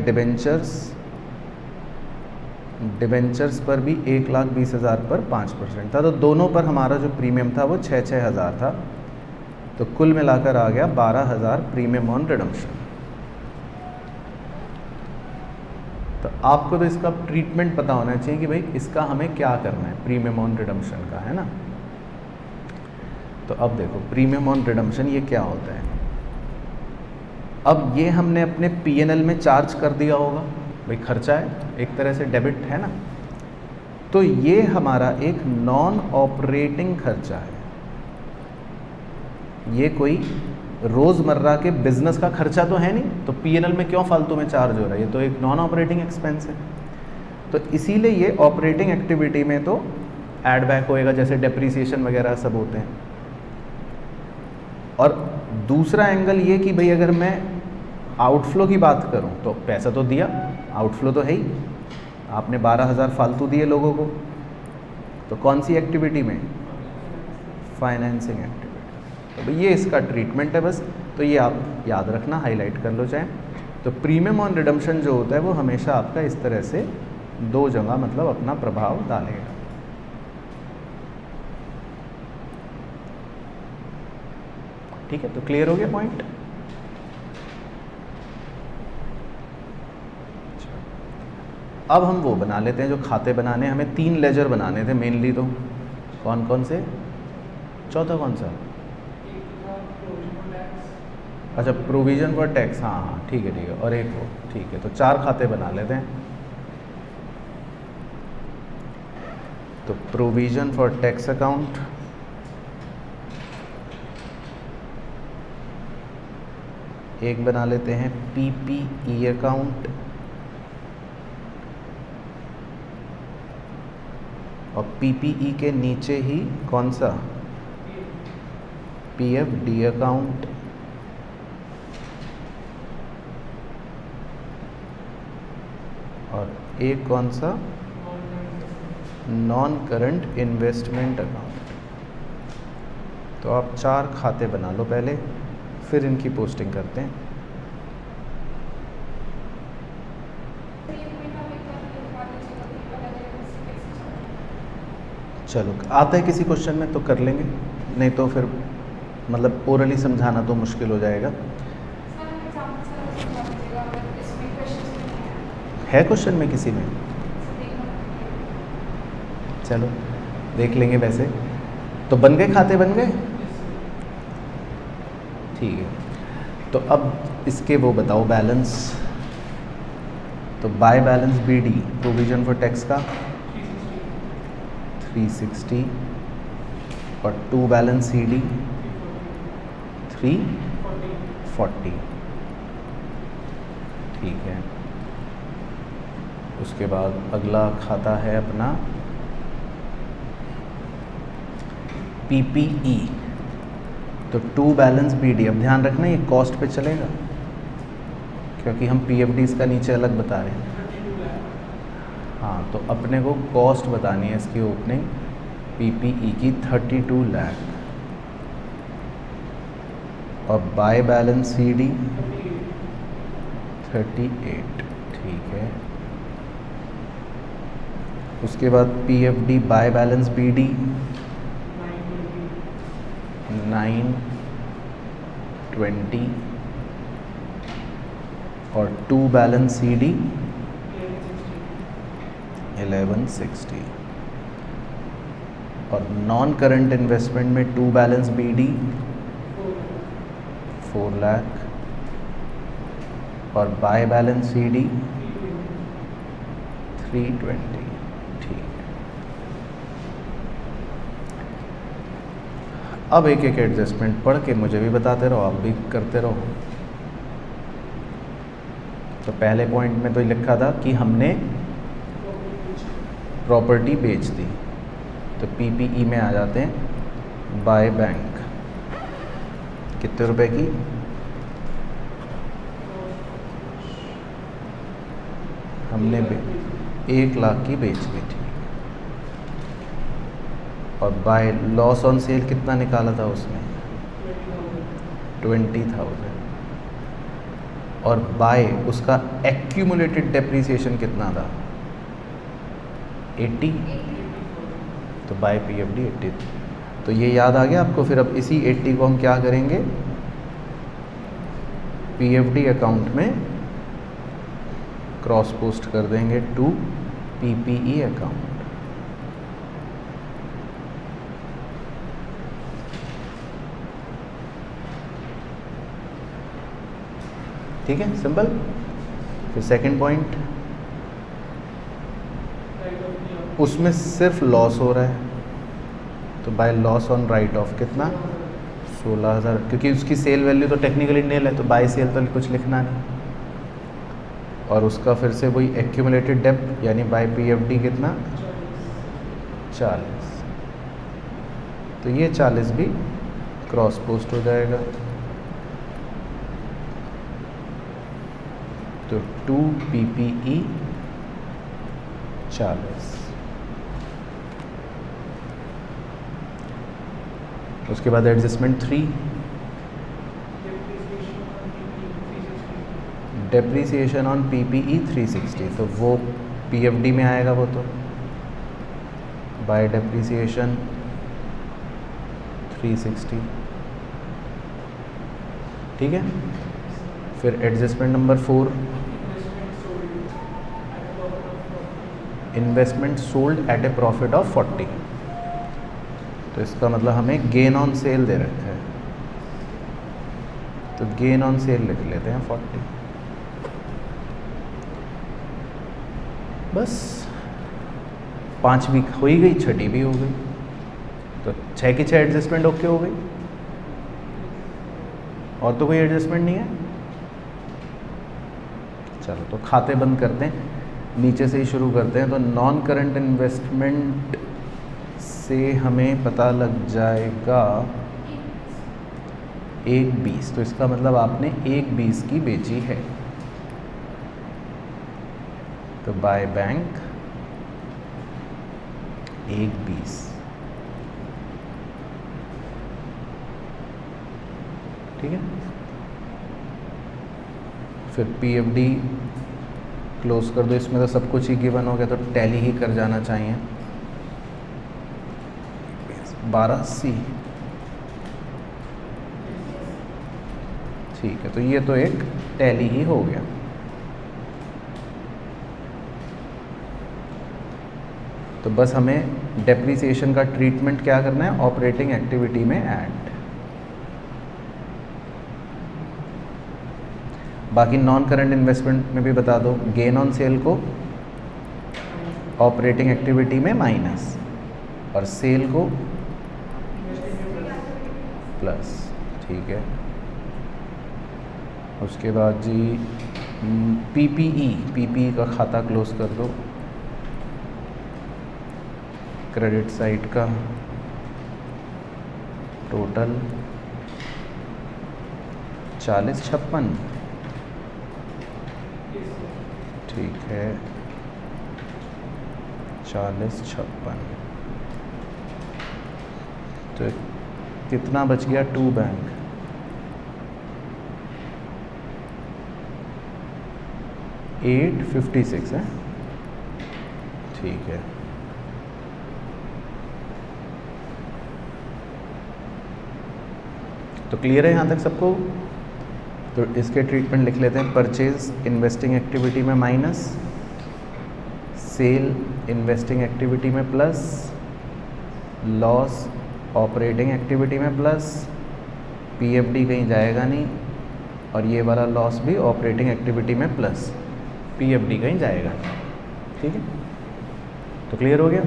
डिबेंचर्स पर भी 1,20,000 पर 5% था, तो दोनों पर हमारा जो प्रीमियम था वो 6,000 था। तो कुल मिलाकर आ गया 12,000 प्रीमियम ऑन रिडम्पशन। तो आपको तो इसका ट्रीटमेंट पता होना चाहिए कि भाई इसका हमें क्या करना है, प्रीमियम ऑन रिडम्पशन का, है ना। तो अब देखो प्रीमियम ऑन रिडम्पशन ये क्या होता है। अब ये हमने अपने P&L में चार्ज कर दिया होगा, भाई खर्चा है, एक तरह से डेबिट है ना। तो ये हमारा एक नॉन ऑपरेटिंग खर्चा है, ये कोई रोज़मर्रा के बिजनेस का खर्चा तो है नहीं, तो P&L में क्यों फालतू में चार्ज हो रहा है, ये तो एक नॉन ऑपरेटिंग एक्सपेंस है। तो इसीलिए ये ऑपरेटिंग एक्टिविटी में तो ऐड बैक होएगा, जैसे डेप्रीसिएशन वगैरह सब होते हैं। और दूसरा एंगल ये कि भाई अगर मैं आउटफ्लो की बात करूं तो पैसा तो दिया, आउटफ्लो तो है ही, आपने 12,000 फालतू दिए लोगों को, तो कौन सी एक्टिविटी में, फाइनेंसिंग एक्टिविटी। तो भाई ये इसका ट्रीटमेंट है बस, तो ये आप याद रखना, हाईलाइट कर लो चाहे। तो प्रीमियम ऑन रिडम्पशन जो होता है वो हमेशा आपका इस तरह से दो जगह मतलब अपना प्रभाव डालेगा। ठीक है, तो क्लियर हो गया पॉइंट। अब हम वो बना लेते हैं जो खाते बनाने, हमें 3 लेजर बनाने थे मेनली। तो कौन कौन से, चौथा कौन सा, अच्छा प्रोविज़न फॉर टैक्स, हाँ हाँ ठीक है, और एक वो, ठीक है। तो 4 खाते बना लेते हैं। तो प्रोविज़न फॉर टैक्स अकाउंट, एक बना लेते हैं PPE अकाउंट, और PPE के नीचे ही कौन सा, PFD अकाउंट, और एक कौन सा, नॉन करंट इन्वेस्टमेंट अकाउंट। तो आप 4 खाते बना लो पहले, फिर इनकी पोस्टिंग करते हैं। चलो आता है किसी क्वेश्चन में तो कर लेंगे, नहीं तो फिर मतलब ओरली समझाना तो मुश्किल हो जाएगा। है क्वेश्चन में किसी में, चलो देख लेंगे। वैसे तो बन गए, खाते बन गए, ठीक है। तो अब इसके वो बताओ बैलेंस। तो by balance BD provision for tax का 360, और टू बैलेंस CD 340, ठीक है। उसके बाद अगला खाता है अपना PPE। तो टू बैलेंस BD, अब ध्यान रखना ये कॉस्ट पे चलेगा क्योंकि हम PFDs का नीचे अलग बता रहे हैं। हाँ, तो अपने को कॉस्ट बतानी है इसकी ओपनिंग PPE की 32 लाख, और बाय बैलेंस CD 38, ठीक है। उसके बाद PFD बाय बैलेंस BD 920, और टू बैलेंस CD 1160, और नॉन करंट इन्वेस्टमेंट में टू बैलेंस BD 4 लाख, और बाय बैलेंस CD 320, ठीक है। अब एक एक एडजस्टमेंट पढ़ के मुझे भी बताते रहो, आप भी करते रहो। तो पहले पॉइंट में तो लिखा था कि हमने प्रॉपर्टी बेच दी, तो PPE में आ जाते हैं बाय बैंक, कितने रुपए की, हमने 1 लाख की बेच ली, ठीक। और बाय लॉस ऑन सेल कितना निकाला था उसमें? 20,000। और बाय उसका एक्यूमुलेटेड डेप्रीसिएशन कितना था? 80। तो बाय पीएफडी 80। तो ये याद आ गया आपको। फिर अब इसी 80 को हम क्या करेंगे? पीएफडी अकाउंट में क्रॉस पोस्ट कर देंगे टू पीपीई अकाउंट। ठीक है, सिंपल। फिर सेकंड पॉइंट, उसमें सिर्फ लॉस हो रहा है, तो by loss on right of कितना? 16,000, क्योंकि उसकी सेल वैल्यू तो टेक्निकली नील है, तो बाय सेल तो कुछ लिखना नहीं। और उसका फिर से वही एक्यूमुलेटेड डेप्ट यानी बाय पीएफडी कितना? 40। तो ये 40 भी क्रॉस पोस्ट हो जाएगा। तो टू पीपीई 40। उसके बाद एडजस्टमेंट 3, डेप्रीसिएशन ऑन पीपीई 360, तो वो पीएफडी में आएगा वो, तो बाय डेप्रीसिएशन 360, ठीक है। फिर adjustment number 4, investment sold at A profit of 40, तो इसका मतलब हमें गेन ऑन सेल दे रखा है, तो गेन ऑन सेल लिख लेते हैं 40। बस 5 भी हो ही गई, 6ठी भी हो गई, तो 6 की 6 एडजस्टमेंट ओके हो गई। और तो कोई एडजस्टमेंट नहीं है। चलो तो खाते बंद करते हैं, नीचे से ही शुरू करते हैं। तो नॉन करंट इन्वेस्टमेंट से हमें पता लग जाएगा 1/20, तो इसका मतलब आपने 1/20 की बेची है, तो बाय बैंक 1/20, ठीक है। फिर पीएफडी क्लोज कर दो, इसमें तो सब कुछ ही गिवन हो गया, तो टैली ही कर जाना चाहिए। 12C, ठीक है, तो ये तो एक टैली ही हो गया। तो बस हमें डेप्रीसिएशन का ट्रीटमेंट क्या करना है? ऑपरेटिंग एक्टिविटी में ऐड। बाकी नॉन करंट इन्वेस्टमेंट में भी बता दो, गेन ऑन सेल को ऑपरेटिंग एक्टिविटी में माइनस और सेल को प्लस, ठीक है। उसके बाद जी पीपीई का खाता क्लोज कर दो, क्रेडिट साइड का टोटल 4056, ठीक है, 4056। तो कितना बच गया? 2 बैंक, 856 है, ठीक है। तो क्लियर है यहाँ तक सबको? तो इसके ट्रीटमेंट लिख लेते हैं। परचेज इन्वेस्टिंग एक्टिविटी में माइनस, सेल इन्वेस्टिंग एक्टिविटी में प्लस, लॉस ऑपरेटिंग एक्टिविटी में प्लस, पीएफडी कहीं जाएगा नहीं, और ये वाला लॉस भी ऑपरेटिंग एक्टिविटी में प्लस, पीएफडी कहीं जाएगा नहीं, ठीक है। तो क्लियर हो गया।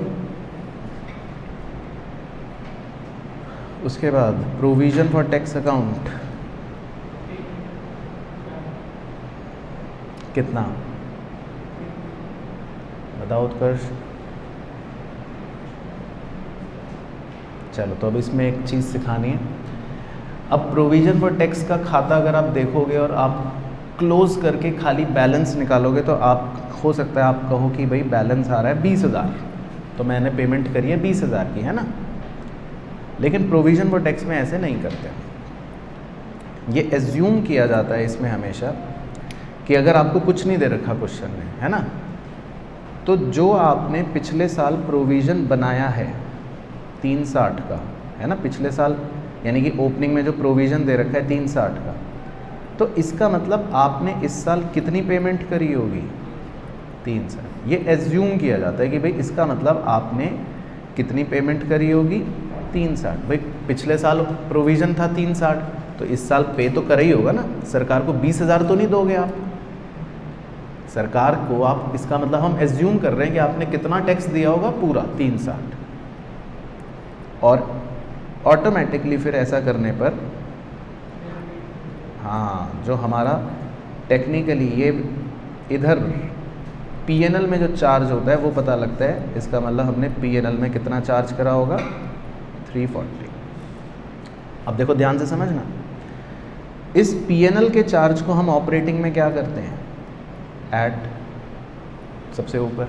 उसके बाद प्रोविज़न फॉर टैक्स अकाउंट कितना? बताओ उत्कर्ष। चलो तो अब इसमें एक चीज़ सिखानी है। अब प्रोविज़न फॉर टैक्स का खाता अगर आप देखोगे और आप क्लोज करके खाली बैलेंस निकालोगे तो आप हो सकता है आप कहो कि भाई बैलेंस आ रहा है 20,000, तो मैंने पेमेंट करी है 20,000 की, है ना। लेकिन प्रोविज़न वो टैक्स में ऐसे नहीं करते। ये एज्यूम किया जाता है इसमें हमेशा कि अगर आपको कुछ नहीं दे रखा क्वेश्चन में, है ना, तो जो आपने पिछले साल प्रोविज़न बनाया है 360 का, है ना, पिछले साल यानी कि ओपनिंग में जो प्रोविज़न दे रखा है 360 का, तो इसका मतलब आपने इस साल कितनी पेमेंट करी होगी 360। ये एज्यूम किया जाता है कि भाई इसका मतलब आपने कितनी पेमेंट करी होगी 360। भाई पिछले साल प्रोविज़न था 360, तो इस साल पे तो कर ही होगा ना। सरकार को 20,000 तो नहीं दोगे आप सरकार को, आप इसका मतलब हम एज्यूम कर रहे हैं कि आपने कितना टैक्स दिया होगा पूरा 360। और ऑटोमेटिकली फिर ऐसा करने पर हाँ, जो हमारा टेक्निकली ये इधर पीएनएल में जो चार्ज होता है वो पता लगता है। इसका मतलब हमने पीएनएल में कितना चार्ज करा होगा 340। अब देखो ध्यान से समझना, इस पीएनएल के चार्ज को हम ऑपरेटिंग में क्या करते हैं, ऐड सबसे ऊपर,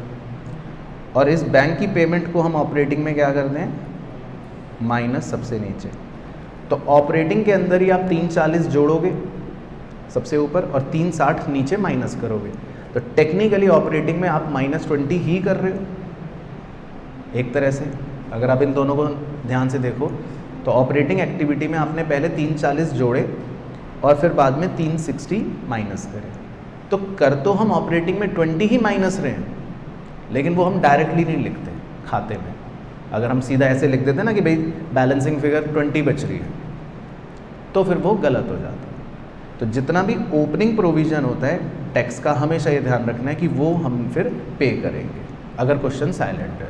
और इस बैंक की पेमेंट को हम ऑपरेटिंग में क्या करते हैं, माइनस सबसे नीचे। तो ऑपरेटिंग के अंदर ही आप 340 जोड़ोगे सबसे ऊपर और 360 नीचे माइनस करोगे, तो टेक्निकली ऑपरेटिंग में आप -20 ही कर रहे हो एक तरह से। अगर आप इन दोनों को ध्यान से देखो तो ऑपरेटिंग एक्टिविटी में आपने पहले 340 जोड़े और फिर बाद में 360 माइनस करे, तो कर तो हम ऑपरेटिंग में 20 ही माइनस रहे हैं, लेकिन वो हम डायरेक्टली नहीं लिखते खाते में। अगर हम सीधा ऐसे लिख देते ना कि भाई बैलेंसिंग फिगर 20 बच रही है, तो फिर वो गलत हो जाता है। तो जितना भी ओपनिंग प्रोविज़न होता है टैक्स का, हमेशा ये ध्यान रखना है कि वो हम फिर पे करेंगे अगर क्वेश्चन साइलेंट है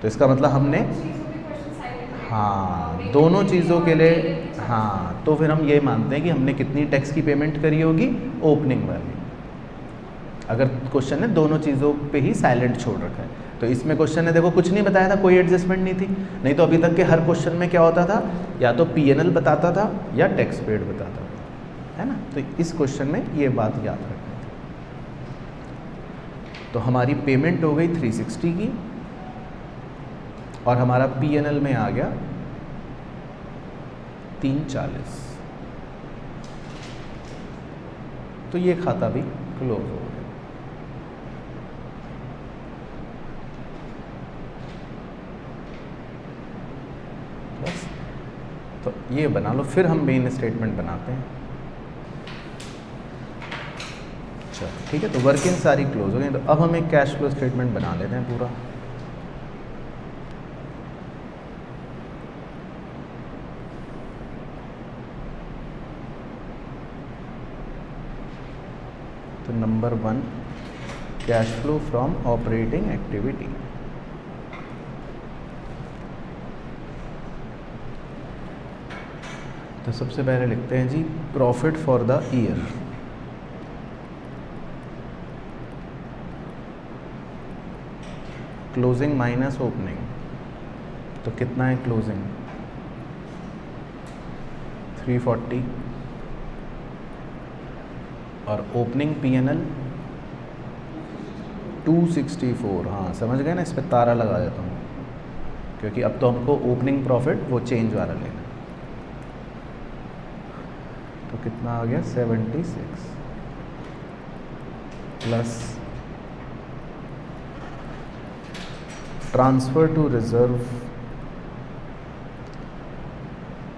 तो इसका मतलब हमने हाँ दोनों चीज़ों के लिए हाँ, तो फिर हम ये मानते हैं कि हमने कितनी टैक्स की पेमेंट करी होगी ओपनिंग वाली, अगर क्वेश्चन ने दोनों चीज़ों पे ही साइलेंट छोड़ रखा है। तो इसमें क्वेश्चन ने देखो कुछ नहीं बताया था, कोई एडजस्टमेंट नहीं थी, नहीं तो अभी तक के हर क्वेश्चन में क्या होता था, या तो पीएनएल बताता था या टैक्स पेड बताता था, है ना। तो इस क्वेश्चन में ये बात याद रखनी थी। तो हमारी पेमेंट हो गई 360 की और हमारा पीएनएल में आ गया 340, तो ये खाता भी क्लोज हो गया। बस, तो ये बना लो, फिर हम मेन स्टेटमेंट बनाते हैं। चलो ठीक है, तो वर्किंग सारी क्लोज हो गई, तो अब हम एक कैश फ्लो स्टेटमेंट बना लेते हैं पूरा। तो number 1 cash flow from operating activity. तो सबसे पहले लिखते हैं जी profit for the year. Closing minus opening, तो कितना है क्लोजिंग 340 और ओपनिंग पीएनएल 264। हाँ समझ गए ना, इस पर तारा लगा देता हूँ क्योंकि अब तो हमको ओपनिंग प्रॉफिट वो चेंज वाला लेना। तो कितना आ गया 76 प्लस ट्रांसफ़र टू रिजर्व,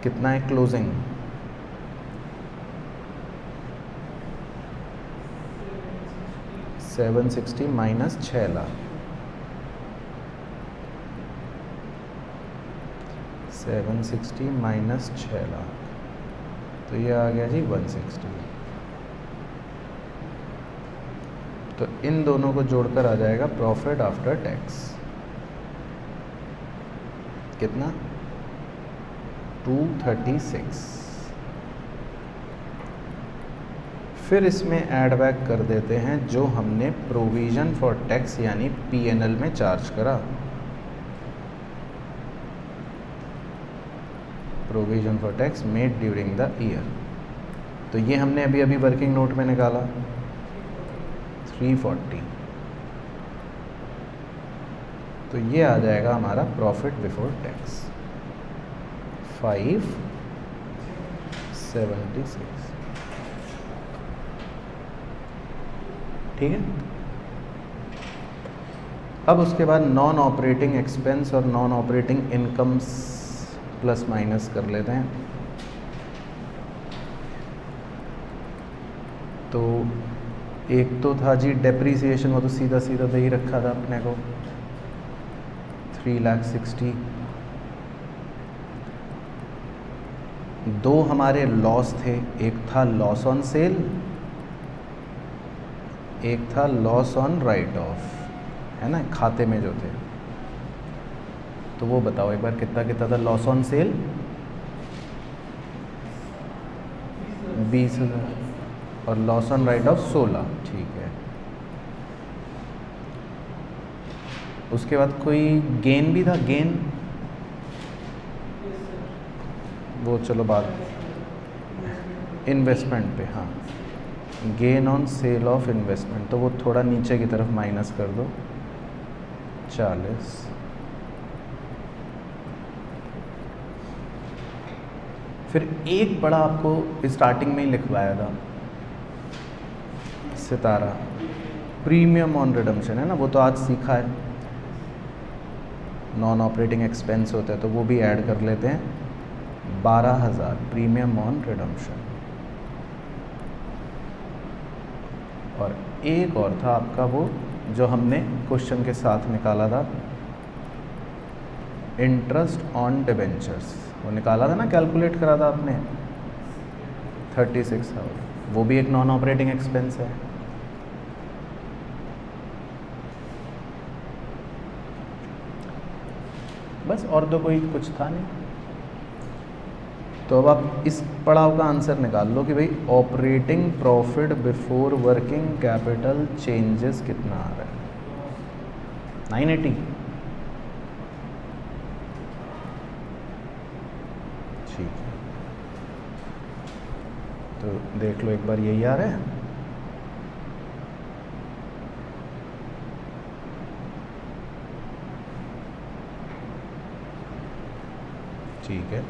कितना है closing 760 minus 6 lakh, 760 minus 6 lakh, तो ये आ गया जी 160। तो इन दोनों को जोड़कर आ जाएगा प्रॉफिट आफ्टर टैक्स, कितना 236। फिर इसमें ऐड बैक कर देते हैं जो हमने प्रोविज़न फॉर टैक्स यानी पीएनएल में चार्ज करा। Provision for tax made during the year, तो ये हमने अभी अभी वर्किंग नोट में निकाला 340 तो ये आ जाएगा हमारा प्रॉफिट बिफोर टैक्स 576। ठीक है। अब उसके बाद नॉन ऑपरेटिंग एक्सपेंस और non operating incomes plus minus कर लेते हैं। तो एक तो था जी डेप्रीसिएशन, वो तो सीधा सीधा दे ही रखा था अपने को 3,60,000। दो हमारे लॉस थे, एक था लॉस ऑन सेल, एक था लॉस ऑन राइट ऑफ, है ना, खाते में जो थे। तो वो बताओ एक बार कितना कितना था। लॉस ऑन सेल 20,000 और लॉस ऑन राइट ऑफ 16। ठीक है। उसके बाद कोई गेन भी था, गेन वो चलो बात इन्वेस्टमेंट पे, हाँ, gain on sale of investment, तो वो थोड़ा नीचे की तरफ माइनस कर दो 40। फिर एक बड़ा आपको स्टार्टिंग में ही लिखवाया था सितारा, प्रीमियम ऑन रिडम्पशन, है ना, वो तो आज सीखा है। नॉन ऑपरेटिंग एक्सपेंस होता है तो वो भी ऐड कर लेते हैं 12,000 प्रीमियम ऑन रिडम्पशन। और एक और था आपका वो जो हमने क्वेश्चन के साथ निकाला था, इंटरेस्ट ऑन डिबेंचर्स, वो निकाला था ना, कैलकुलेट करा था आपने 36,000, वो भी एक नॉन ऑपरेटिंग एक्सपेंस है। बस और तो कोई कुछ था नहीं। तो अब आप इस पड़ाव का आंसर निकाल लो कि भाई operating profit before working capital changes कितना आ रहा है, 980। ठीक है, तो देख लो एक बार, यही आ रहा है। ठीक है।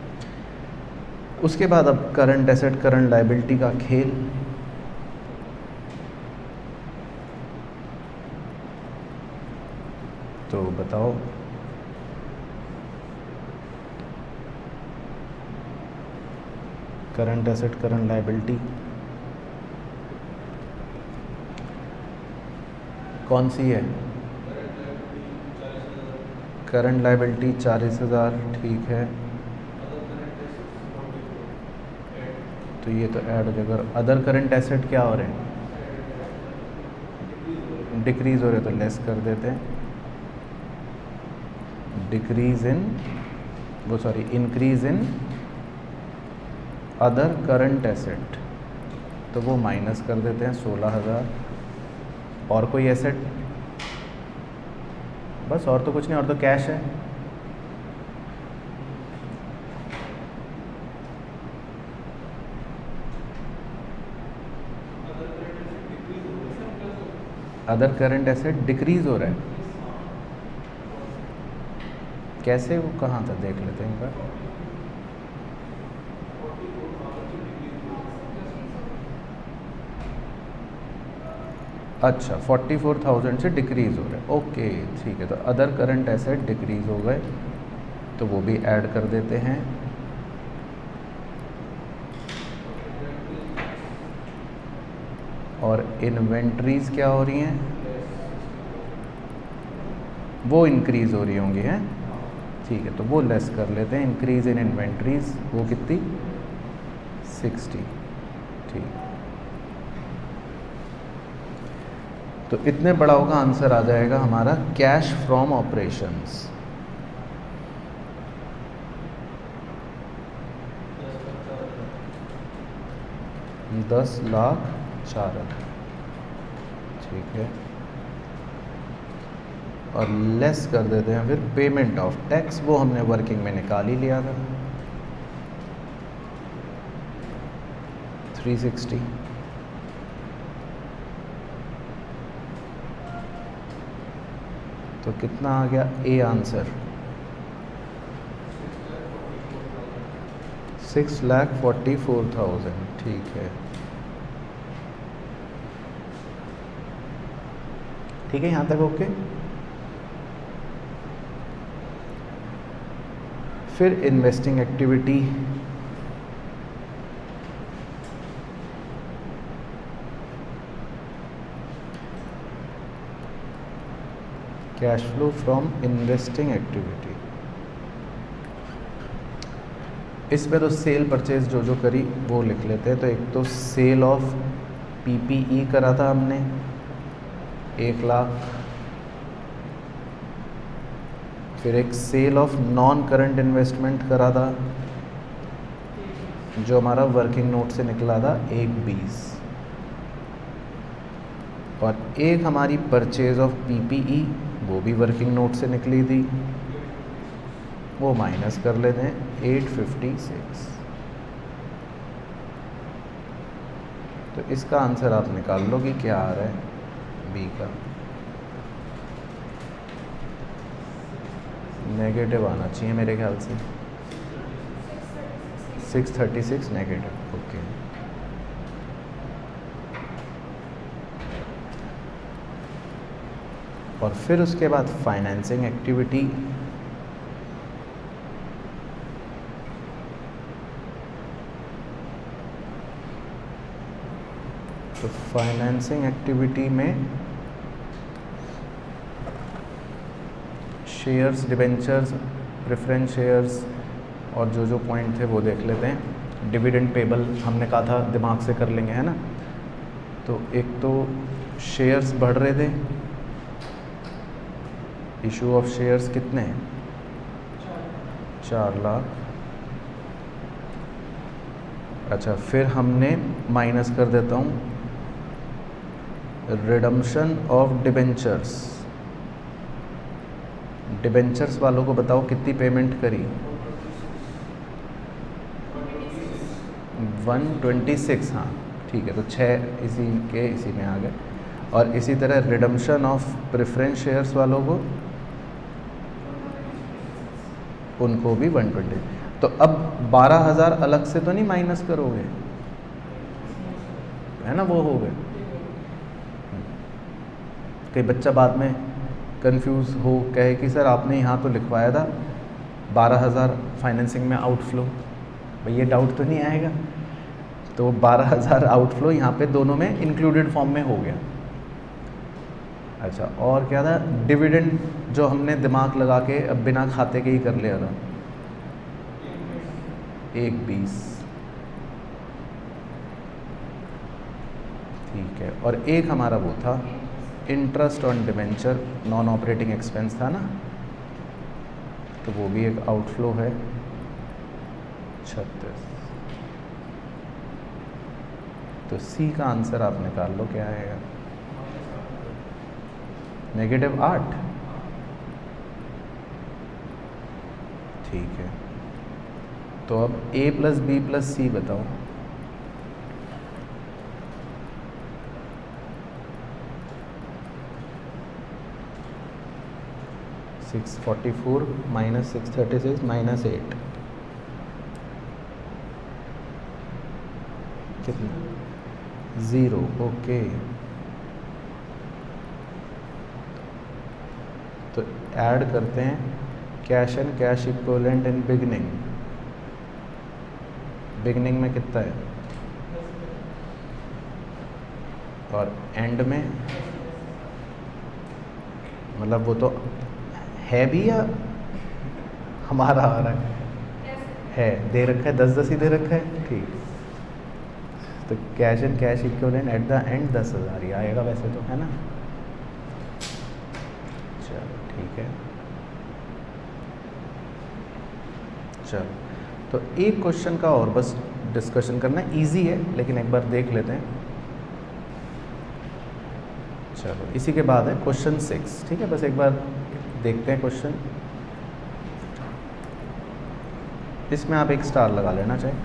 उसके बाद अब करंट एसेट करंट लायबिलिटी का खेल। तो बताओ करंट एसेट करंट लायबिलिटी कौन सी है? Current liability 40,000। ठीक है, तो ये तो ऐड हो जाएगा। अदर करंट एसेट क्या हो रहे हैं? डिक्रीज़ हो रहे, तो लेस कर देते हैं। डिक्रीज़ इन वो sorry increase in other current asset, तो वो माइनस कर देते हैं 16,000। और कोई एसेट? बस, और तो कुछ नहीं, और तो कैश है। अदर करंट एसेट डिक्रीज हो रहा है, कैसे, वो कहाँ था, देख लेते हैं एक बार। अच्छा, 44,000 से डिक्रीज़ हो रहा है। ओके ठीक है, तो अदर करंट एसेट डिक्रीज़ हो गए, तो वो भी ऐड कर देते हैं। और इन्वेंट्रीज़ क्या हो रही हैं? वो इंक्रीज़ हो रही होंगी, हैं? ठीक है, तो वो लेस कर लेते हैं। इंक्रीज़ इन इन्वेंट्रीज़ वो कितनी? 60। ठीक, तो इतने बड़ाओं का आंसर आ जाएगा हमारा कैश फ्रॉम ऑपरेशंस। ₹10,04,000। ठीक है, और लेस कर देते हैं फिर पेमेंट ऑफ टैक्स, वो हमने वर्किंग में निकाल ही लिया था 360। तो कितना आ गया ए आंसर 6,44,000। ठीक है, ठीक है, यहाँ तक ओके। फिर investing activity, cash flow from investing activity. इसमें तो सेल परचेज जो जो करी वो लिख लेते हैं। तो एक तो सेल ऑफ पीपीई करा था हमने 1 लाख, फिर एक sale of non current investment करा था जो हमारा वर्किंग नोट से निकला था 1,20, और एक हमारी परचेज ऑफ पीपीई वो भी वर्किंग नोट से निकली थी, वो माइनस कर लेते हैं 856। तो इसका आंसर आप निकाल लो कि क्या आ रहा है बी का। नेगेटिव आना चाहिए मेरे ख्याल से, 636 नेगेटिव। ओके, और फिर उसके बाद फाइनेंसिंग एक्टिविटी, तो फाइनेंसिंग एक्टिविटी में शेयर्स, डिबेंचर्स, प्रेफरेंस शेयर्स और जो जो पॉइंट थे वो देख लेते हैं। डिविडेंड पेबल हमने कहा था दिमाग से कर लेंगे, है ना। तो एक तो शेयर्स बढ़ रहे थे, इशू ऑफ शेयर्स कितने हैं 4 लाख। अच्छा, फिर हमने माइनस कर देता हूँ रिडम्पशन ऑफ डिबेंचर्स। डिबेंचर्स वालों को बताओ कितनी पेमेंट करी 126। हाँ ठीक है, तो 6 इसी में आ गए। और इसी तरह रिडम्पशन ऑफ प्रेफरेंस शेयर्स वालों को, उनको भी 120। तो अब 12,000 अलग से तो नहीं माइनस करोगे, है ना, वो हो गए। कई बच्चा बाद में कंफ्यूज हो कहे कि सर आपने यहाँ तो लिखवाया था 12,000 फाइनेंसिंग में आउटफ्लो, भाई ये डाउट तो नहीं आएगा। तो 12,000 आउटफ्लो यहाँ पे दोनों में इंक्लूडेड फॉर्म में हो गया। अच्छा, और क्या था, डिविडेंड जो हमने दिमाग लगा के अब बिना खाते के ही कर लिया था 1,20। ठीक है, और एक हमारा वो था interest on debenture, non operating expense था ना, तो वो भी एक आउटफ्लो है 36। तो सी का आंसर आप निकाल लो क्या आएगा, -8। ठीक है, तो अब a + b + c बताओ। -644 -636 -8 कितना 0। ओके, तो ऐड करते हैं cash and cash equivalent in beginning में कितना है, और एंड में, मतलब वो तो है भी या हमारा आ रहा है दे रखा है, 10-10 ही दे रखा है। ठीक, तो cash and cash equivalent at the and 10,000 ही आएगा वैसे तो, है ना। चलो ठीक है, चलो तो एक क्वेश्चन का और बस डिस्कशन करना है, इजी है लेकिन एक बार देख लेते हैं। चलो इसी के बाद है क्वेश्चन 6। ठीक है, बस एक बार देखते हैं क्वेश्चन। इसमें आप एक स्टार लगा लेना चाहिए।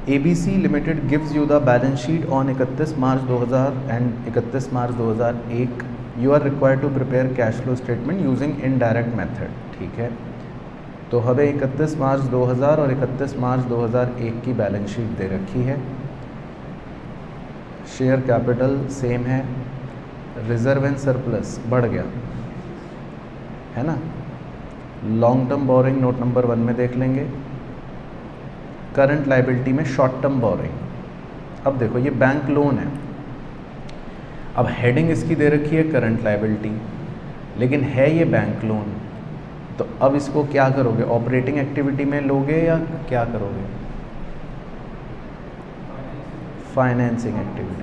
ABC limited gives you the balance sheet on 31 March 2000 and 31 March 2001 you are required to prepare cash flow statement using indirect method, ठीक है। तो हमें 31 मार्च 2000 और 31 मार्च 2001 की बैलेंस शीट दे रखी है। शेयर कैपिटल सेम है, रिजर्व एंड सरप्लस बढ़ गया है ना। Long term borrowing note number 1 में देख लेंगे। करंट लाइबिलिटी में शॉर्ट टर्म बोरिंग, अब देखो ये बैंक लोन है, अब हेडिंग इसकी दे रखी है करंट लाइबिलिटी, लेकिन है ये बैंक लोन, तो अब इसको क्या करोगे, ऑपरेटिंग एक्टिविटी में लोगे या क्या करोगे, फाइनेंसिंग एक्टिविटी।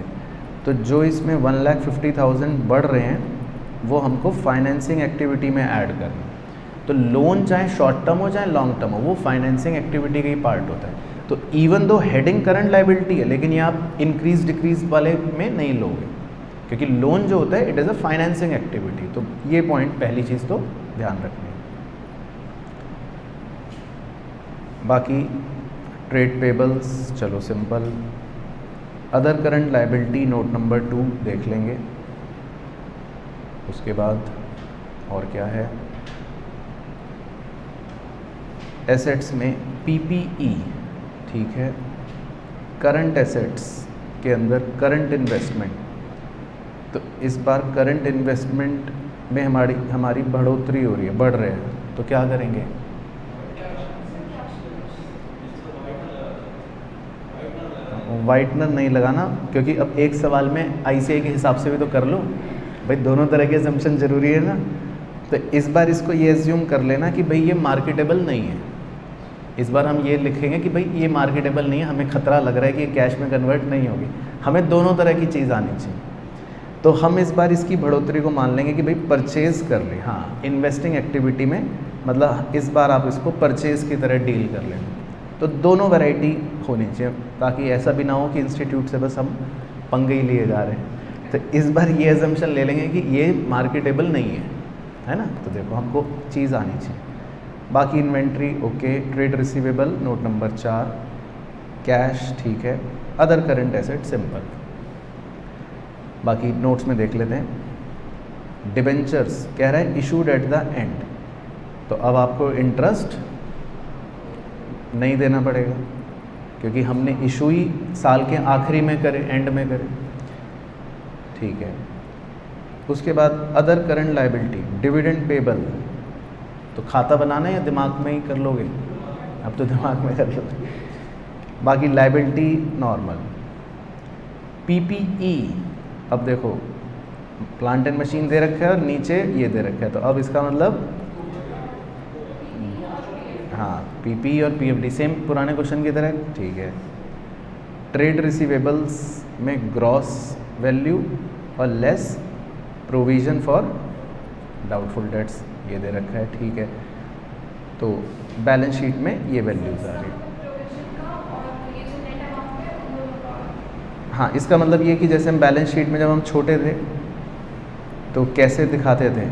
तो जो इसमें 1,50,000 बढ़ रहे हैं वो हमको फाइनेंसिंग एक्टिविटी में ऐड करना। तो लोन चाहे शॉर्ट टर्म हो चाहे लॉन्ग टर्म हो, वो फाइनेंसिंग एक्टिविटी का ही पार्ट होता है। तो even though heading current liability है, लेकिन ये आप इंक्रीज डिक्रीज वाले में नहीं लोगे, क्योंकि लोन जो होता है it is a financing activity. तो ये पॉइंट पहली चीज़ तो ध्यान रखनी है। बाकी ट्रेड पेबल्स चलो simple. Other current liability note number 2 देख लेंगे। उसके बाद और क्या है, एसेट्स में पीपीई, ठीक है। करंट एसेट्स के अंदर करंट इन्वेस्टमेंट, तो इस बार करंट इन्वेस्टमेंट में हमारी बढ़ोतरी हो रही है, बढ़ रहे हैं, तो क्या करेंगे, वाइटनर नहीं लगाना, क्योंकि अब एक सवाल में आईसीआई के हिसाब से भी तो कर लो भाई, दोनों तरह के असम्पशन जरूरी है ना। तो इस बार इसको ये एज्यूम कर लेना कि भाई ये मार्केटेबल नहीं है। इस बार हम ये लिखेंगे कि भाई ये मार्केटेबल नहीं है, हमें खतरा लग रहा है कि ये कैश में कन्वर्ट नहीं होगी, हमें दोनों तरह की चीज़ आनी चाहिए। तो हम इस बार इसकी बढ़ोतरी को मान लेंगे कि भाई परचेज़ कर रहे हैं, हाँ इन्वेस्टिंग एक्टिविटी में, मतलब इस बार आप इसको परचेज़ की तरह डील कर लेना। तो दोनों वैरायटी होनी चाहिए, ताकि ऐसा भी ना हो कि इंस्टीट्यूट से बस हम पंगे ही लिए जा रहे हैं। तो इस बार ये एजम्पशन ले लेंगे कि ये मार्केटेबल नहीं है ना। तो देखो हमको चीज़ आनी चाहिए। बाकी inventory okay, trade receivable note number 4, cash ठीक है, अदर करंट एसेट सिंपल। बाकी नोट्स में देख लेते हैं। डिबेंचर्स कह रहा है इशूड एट द एंड, तो अब आपको इंटरेस्ट नहीं देना पड़ेगा, क्योंकि हमने इशू ही साल के आखिरी में करे, एंड में करे, ठीक है। उसके बाद other current liability, dividend payable, तो खाता बनाना है या दिमाग में ही कर लोगे, अब तो दिमाग में कर लोगे। बाकी लाइबिलिटी नॉर्मल। पीपीई, अब देखो प्लांट एंड मशीन दे रखा है और नीचे ये दे रखा है, तो अब इसका मतलब हाँ पीपी और पीएफडी सेम पुराने क्वेश्चन की तरह, ठीक है। ट्रेड रिसीवेबल्स में ग्रॉस वैल्यू और less provision for doubtful dates ये दे रखा है, ठीक है। तो बैलेंस शीट में ये वैल्यूज आ रही है। हाँ इसका मतलब ये कि जैसे हम बैलेंस शीट में जब हम छोटे थे तो कैसे दिखाते थे,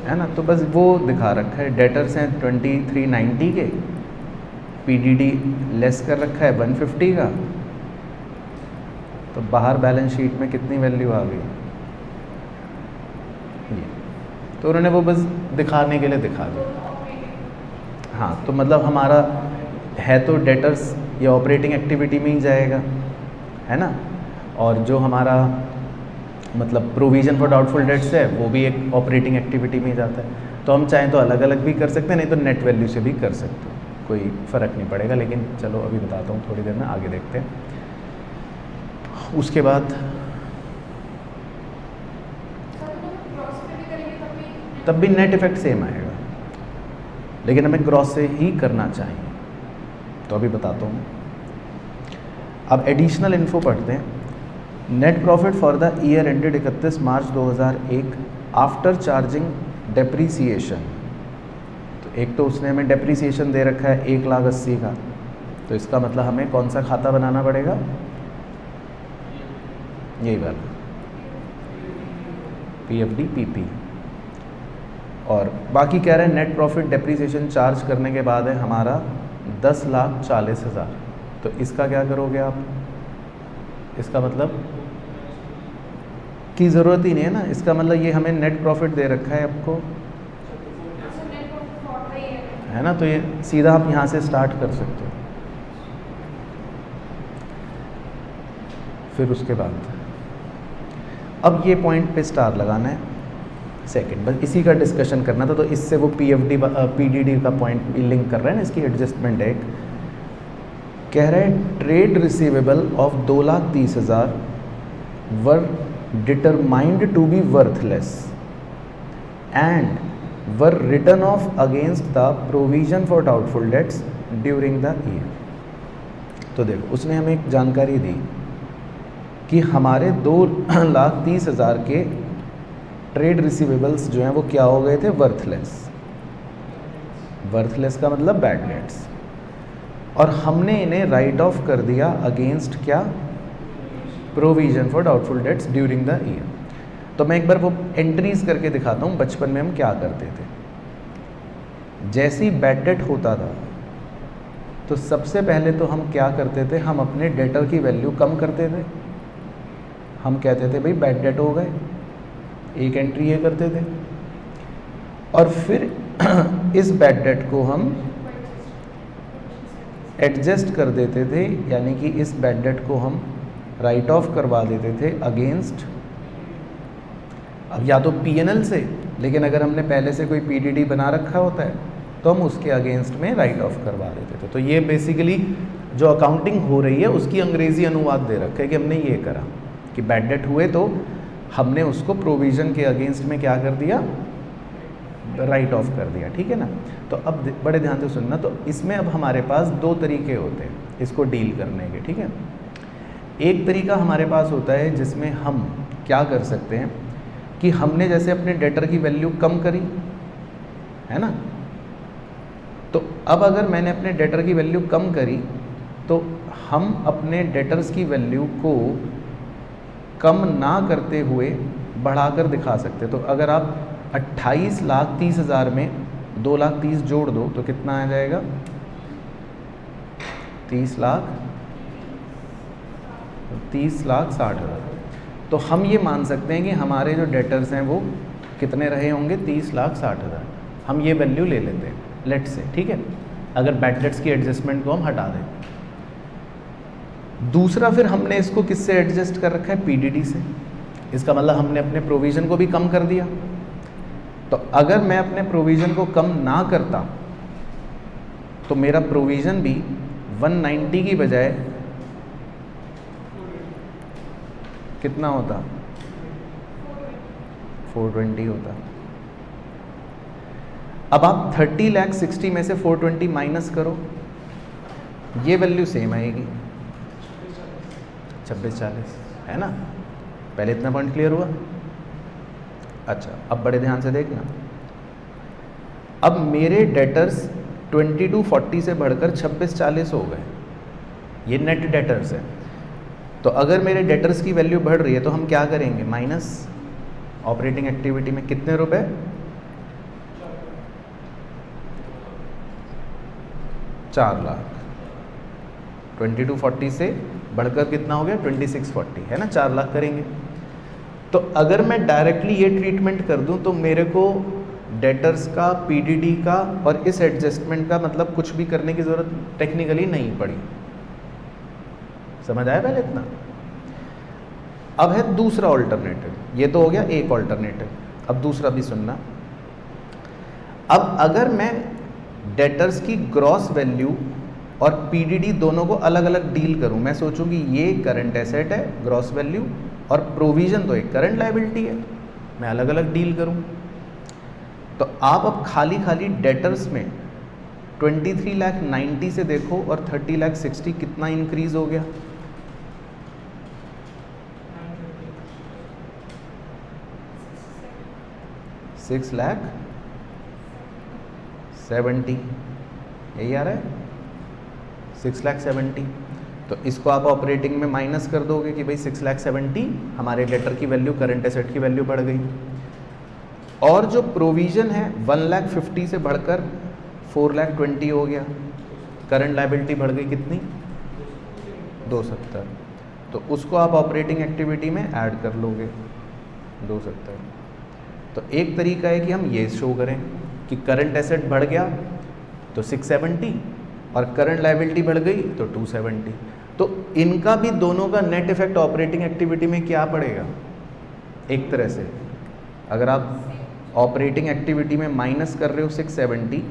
है ना, तो बस वो दिखा रखा है। डेटर्स हैं 2390 के, पीडीडी लेस कर रखा है 150 का, तो बाहर बैलेंस शीट में कितनी वैल्यू आ गई ये, तो उन्होंने वो बस दिखाने के लिए दिखा दिया। हाँ तो मतलब हमारा है तो डेटर्स ये ऑपरेटिंग एक्टिविटी में ही जाएगा, है ना, और जो हमारा मतलब प्रोविज़न फॉर डाउटफुल डेट्स है वो भी एक ऑपरेटिंग एक्टिविटी में ही जाता है। तो हम चाहें तो अलग अलग भी कर सकते हैं, नहीं तो नेट वैल्यू से भी कर सकते हैं, कोई फ़र्क नहीं पड़ेगा। लेकिन चलो अभी बताता हूँ, थोड़ी देर में आगे देखते हैं। उसके बाद तब भी नेट इफ़ेक्ट सेम आएगा, लेकिन हमें क्रॉस से ही करना चाहिए, तो अभी बताता हूँ। अब एडिशनल इन्फो पढ़ते हैं। Net profit for the year ended 31 March 2001 after charging depreciation, तो एक तो उसने हमें डेप्रीसिएशन दे रखा है 1,80,000 का, तो इसका मतलब हमें कौन सा खाता बनाना पड़ेगा, यही वाला पीएफडी पीपी। और बाकी कह रहे हैं नेट प्रॉफिट डेप्रीसिएशन चार्ज करने के बाद है हमारा 10,40,000, तो इसका क्या करोगे आप, इसका मतलब की ज़रूरत ही नहीं है ना, इसका मतलब ये हमें नेट प्रॉफिट दे रखा है आपको, है ना, तो ये सीधा आप यहाँ से स्टार्ट कर सकते हो। फिर उसके बाद अब ये पॉइंट पे स्टार लगाना है, सेकंड, बस इसी का डिस्कशन करना था। तो इससे वो पीडीडी का पॉइंट भी लिंक कर रहा है ना, इसकी एडजस्टमेंट है। एक कह रहा है trade receivable of 2,30,000 were determined to be worthless and were written off against the provision for doubtful debts during the year. तो देखो उसने हमें एक जानकारी दी कि हमारे 2,30,000 के ट्रेड रिसीवेबल्स जो हैं वो क्या हो गए थे, वर्थलेस। वर्थलेस का मतलब बैड डेट्स, और हमने इन्हें राइट ऑफ कर दिया अगेंस्ट क्या, provision for doubtful debts during the year. तो मैं एक बार वो एंट्रीज करके दिखाता हूँ, बचपन में हम क्या करते थे। जैसे ही बैड डेट होता था तो सबसे पहले तो हम क्या करते थे, हम अपने डेटर की वैल्यू कम करते थे। हम कहते थे भाई बैड डेट हो गए, एक एंट्री ये करते थे, और फिर इस बैड डेट को हम एडजस्ट कर देते थे, यानी कि इस बैड डेट को हम राइट ऑफ करवा देते थे अगेंस्ट, अब या तो पीएनएल से, लेकिन अगर हमने पहले से कोई पीडीडी बना रखा होता है तो हम उसके अगेंस्ट में राइट ऑफ करवा देते थे। तो ये बेसिकली जो अकाउंटिंग हो रही है उसकी अंग्रेजी अनुवाद दे रखा है कि हमने ये करा कि बैड डेट हुए तो हमने उसको प्रोविज़न के अगेंस्ट में क्या कर दिया, राइट ऑफ कर दिया, ठीक है ना। तो अब बड़े ध्यान से सुनना, तो इसमें अब हमारे पास दो तरीके होते हैं इसको डील करने के, ठीक है। एक तरीका हमारे पास होता है जिसमें हम क्या कर सकते हैं कि हमने जैसे अपने डेटर की वैल्यू कम करी है ना, तो अब अगर मैंने अपने डेटर की वैल्यू कम करी तो हम अपने डेटर्स की वैल्यू को कम ना करते हुए बढ़ाकर दिखा सकते। तो अगर आप 28,30,000 में 2,30,000 जोड़ दो तो कितना आ जाएगा, 30,60,000। तो हम ये मान सकते हैं कि हमारे जो डेटर्स हैं वो कितने रहे होंगे, 30,60,000। हम ये वैल्यू ले लेते हैं लेट से, ठीक है, अगर बैड डेट्स की एडजस्टमेंट को हम हटा दें। दूसरा फिर हमने इसको किससे एडजस्ट कर रखा है, पीडीडी से। इसका मतलब हमने अपने प्रोविज़न को भी कम कर दिया। तो अगर मैं अपने प्रोविज़न को कम ना करता तो मेरा प्रोविज़न भी 190 की बजाय कितना होता, 420 होता। अब आप 30,60,000 में से 420 माइनस करो, ये वैल्यू सेम आएगी 26,40, है ना। पहले इतना पॉइंट क्लियर हुआ। अच्छा, अब बड़े ध्यान से देखना, अब मेरे डेटर्स 2240 से बढ़कर 2640 हो गए, ये नेट डेटर्स है। तो अगर मेरे डेटर्स की वैल्यू बढ़ रही है तो हम क्या करेंगे, माइनस ऑपरेटिंग एक्टिविटी में कितने रुपए, 4 लाख। 2240 से बढ़कर कितना हो गया, 2640, है ना, 4 लाख करेंगे। तो अगर मैं डायरेक्टली ये ट्रीटमेंट कर दूं तो मेरे को डेटर्स का, पीडीडी का और इस एडजस्टमेंट का मतलब कुछ भी करने की ज़रूरत टेक्निकली नहीं पड़ी। समझ आया पहले इतना। अब है दूसरा ऑल्टरनेटिव, ये तो हो गया एक ऑल्टरनेटिव। अब दूसरा भी सुनना। अब अगर मैं डेटर्स की ग्रॉस वैल्यू और पीडीडी दोनों को अलग अलग डील करूं, मैं सोचूं कि ये करंट एसेट है ग्रॉस वैल्यू और प्रोविज़न तो एक करंट लायबिलिटी है, मैं अलग अलग डील करूं, तो आप अब खाली डेटर्स में 23,90,000 से देखो और 30,60,000 कितना इंक्रीज हो गया, 6,70,000, यही आ रहा है 6,70,000। तो इसको आप ऑपरेटिंग में माइनस कर दोगे कि भाई 6,70,000 हमारे डेटर की वैल्यू, करंट एसेट की वैल्यू बढ़ गई। और जो प्रोविज़न है 1,50,000 से बढ़कर 4,20,000 हो गया, करंट लायबिलिटी बढ़ गई कितनी, 270। तो उसको आप ऑपरेटिंग एक्टिविटी में ऐड कर लोगे, 270। तो एक तरीका है कि हम ये शो करें कि करंट एसेट बढ़ गया तो 670 और करंट लायबिलिटी बढ़ गई तो 270। तो इनका भी दोनों का नेट इफेक्ट ऑपरेटिंग एक्टिविटी में क्या पड़ेगा? एक तरह से अगर आप ऑपरेटिंग एक्टिविटी में माइनस कर रहे हो 670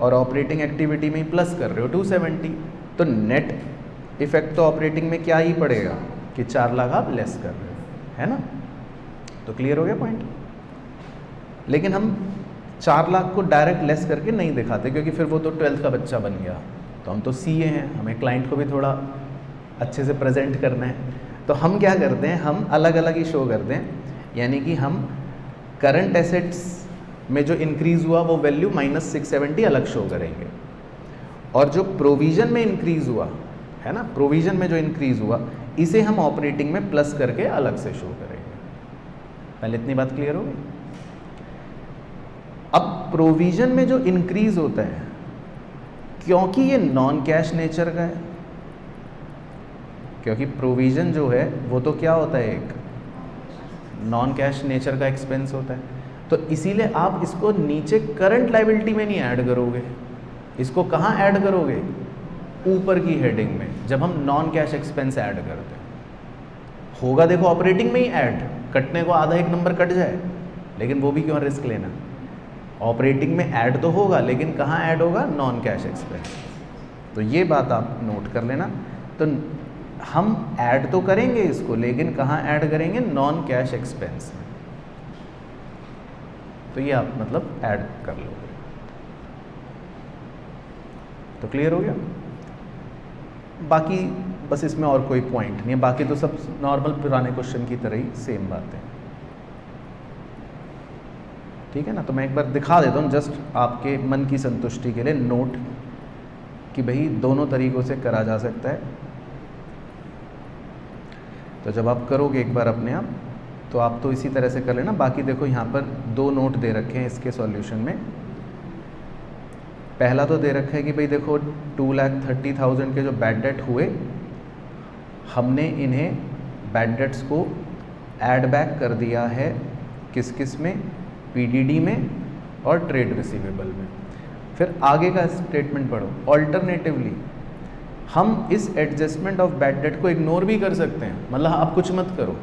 और ऑपरेटिंग एक्टिविटी में प्लस कर रहे हो 270, तो नेट इफेक्ट तो ऑपरेटिंग में क्या ही पड़ेगा कि 4 लाख आप लेस कर रहे हो, है ना? तो क्लियर हो गया पॉइंट। लेकिन हम 4 लाख को डायरेक्ट लेस करके नहीं दिखाते क्योंकि फिर वो तो 12th का बच्चा बन गया। तो हम तो सीए हैं, हमें क्लाइंट को भी थोड़ा अच्छे से प्रेजेंट करना है। तो हम क्या करते हैं, हम अलग अलग ही शो करते हैं। यानी कि हम करंट एसेट्स में जो इंक्रीज़ हुआ वो वैल्यू -670 अलग शो करेंगे, और जो प्रोविज़न में इंक्रीज़ हुआ है ना, प्रोविज़न में जो इंक्रीज़ हुआ इसे हम ऑपरेटिंग में प्लस करके अलग से शो करेंगे। पहले इतनी बात क्लियर हो गई? अब प्रोविज़न में जो इंक्रीज़ होता है, क्योंकि ये नॉन कैश नेचर का है, क्योंकि प्रोविज़न जो है वो तो क्या होता है, एक नॉन कैश नेचर का एक्सपेंस होता है, तो इसीलिए आप इसको नीचे करंट लायबिलिटी में नहीं ऐड करोगे। इसको कहाँ ऐड करोगे? ऊपर की हेडिंग में, जब हम नॉन कैश एक्सपेंस ऐड करते हैं। होगा देखो ऑपरेटिंग में ही ऐड, कटने को आधा एक नंबर कट जाए, लेकिन वो भी क्यों रिस्क लेना। ऑपरेटिंग में ऐड तो होगा, लेकिन कहाँ ऐड होगा? Non cash expense. तो ये बात आप नोट कर लेना। तो हम ऐड तो करेंगे इसको, लेकिन कहाँ ऐड करेंगे? नॉन कैश एक्सपेंस में। तो ये आप मतलब ऐड कर लोगे। तो क्लियर हो गया? बाकी बस इसमें और कोई पॉइंट नहीं है, बाकी तो सब नॉर्मल पुराने क्वेश्चन की तरह ही सेम बात है। ठीक है ना? तो मैं एक बार दिखा देता हूँ जस्ट आपके मन की संतुष्टि के लिए, नोट कि भाई दोनों तरीक़ों से करा जा सकता है। तो जब आप करोगे एक बार अपने आप, तो आप तो इसी तरह से कर लेना। बाकी देखो यहाँ पर 2 नोट दे रखे हैं इसके सॉल्यूशन में। पहला तो दे रखा है कि भाई देखो 2,30,000 के जो बैड डेट हुए, हमने इन्हें बैड डेट्स को ऐड बैक कर दिया है किस किस में? पीडीडी में और ट्रेड रिसीवेबल में। फिर आगे का स्टेटमेंट पढ़ो। ऑल्टरनेटिवली हम इस एडजस्टमेंट ऑफ बैड डेट को इग्नोर भी कर सकते हैं, मतलब आप कुछ मत करो,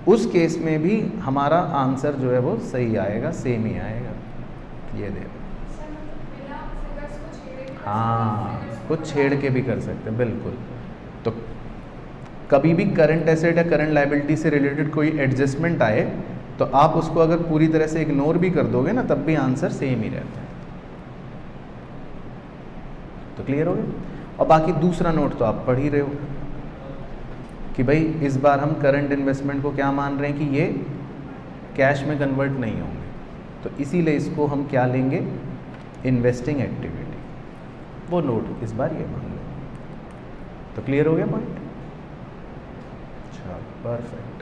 उस केस में भी हमारा आंसर जो है वो सही आएगा, सेम ही आएगा। ये देखो, हाँ कुछ छेड़ के भी कर सकते हैं, बिल्कुल। तो कभी भी करंट एसेट या करंट लायबिलिटी से रिलेटेड कोई एडजस्टमेंट आए तो आप उसको अगर पूरी तरह से इग्नोर भी कर दोगे ना, तब भी आंसर सेम ही रहता है। तो क्लियर हो गया? और बाकी दूसरा नोट तो आप पढ़ ही रहे हो कि भाई इस बार हम करंट इन्वेस्टमेंट को क्या मान रहे हैं कि ये कैश में कन्वर्ट नहीं होंगे, तो इसीलिए इसको हम क्या लेंगे? Investing activity. वो नोट इस बार ये मान लो। तो क्लियर हो गया पॉइंट? अच्छा, परफेक्ट।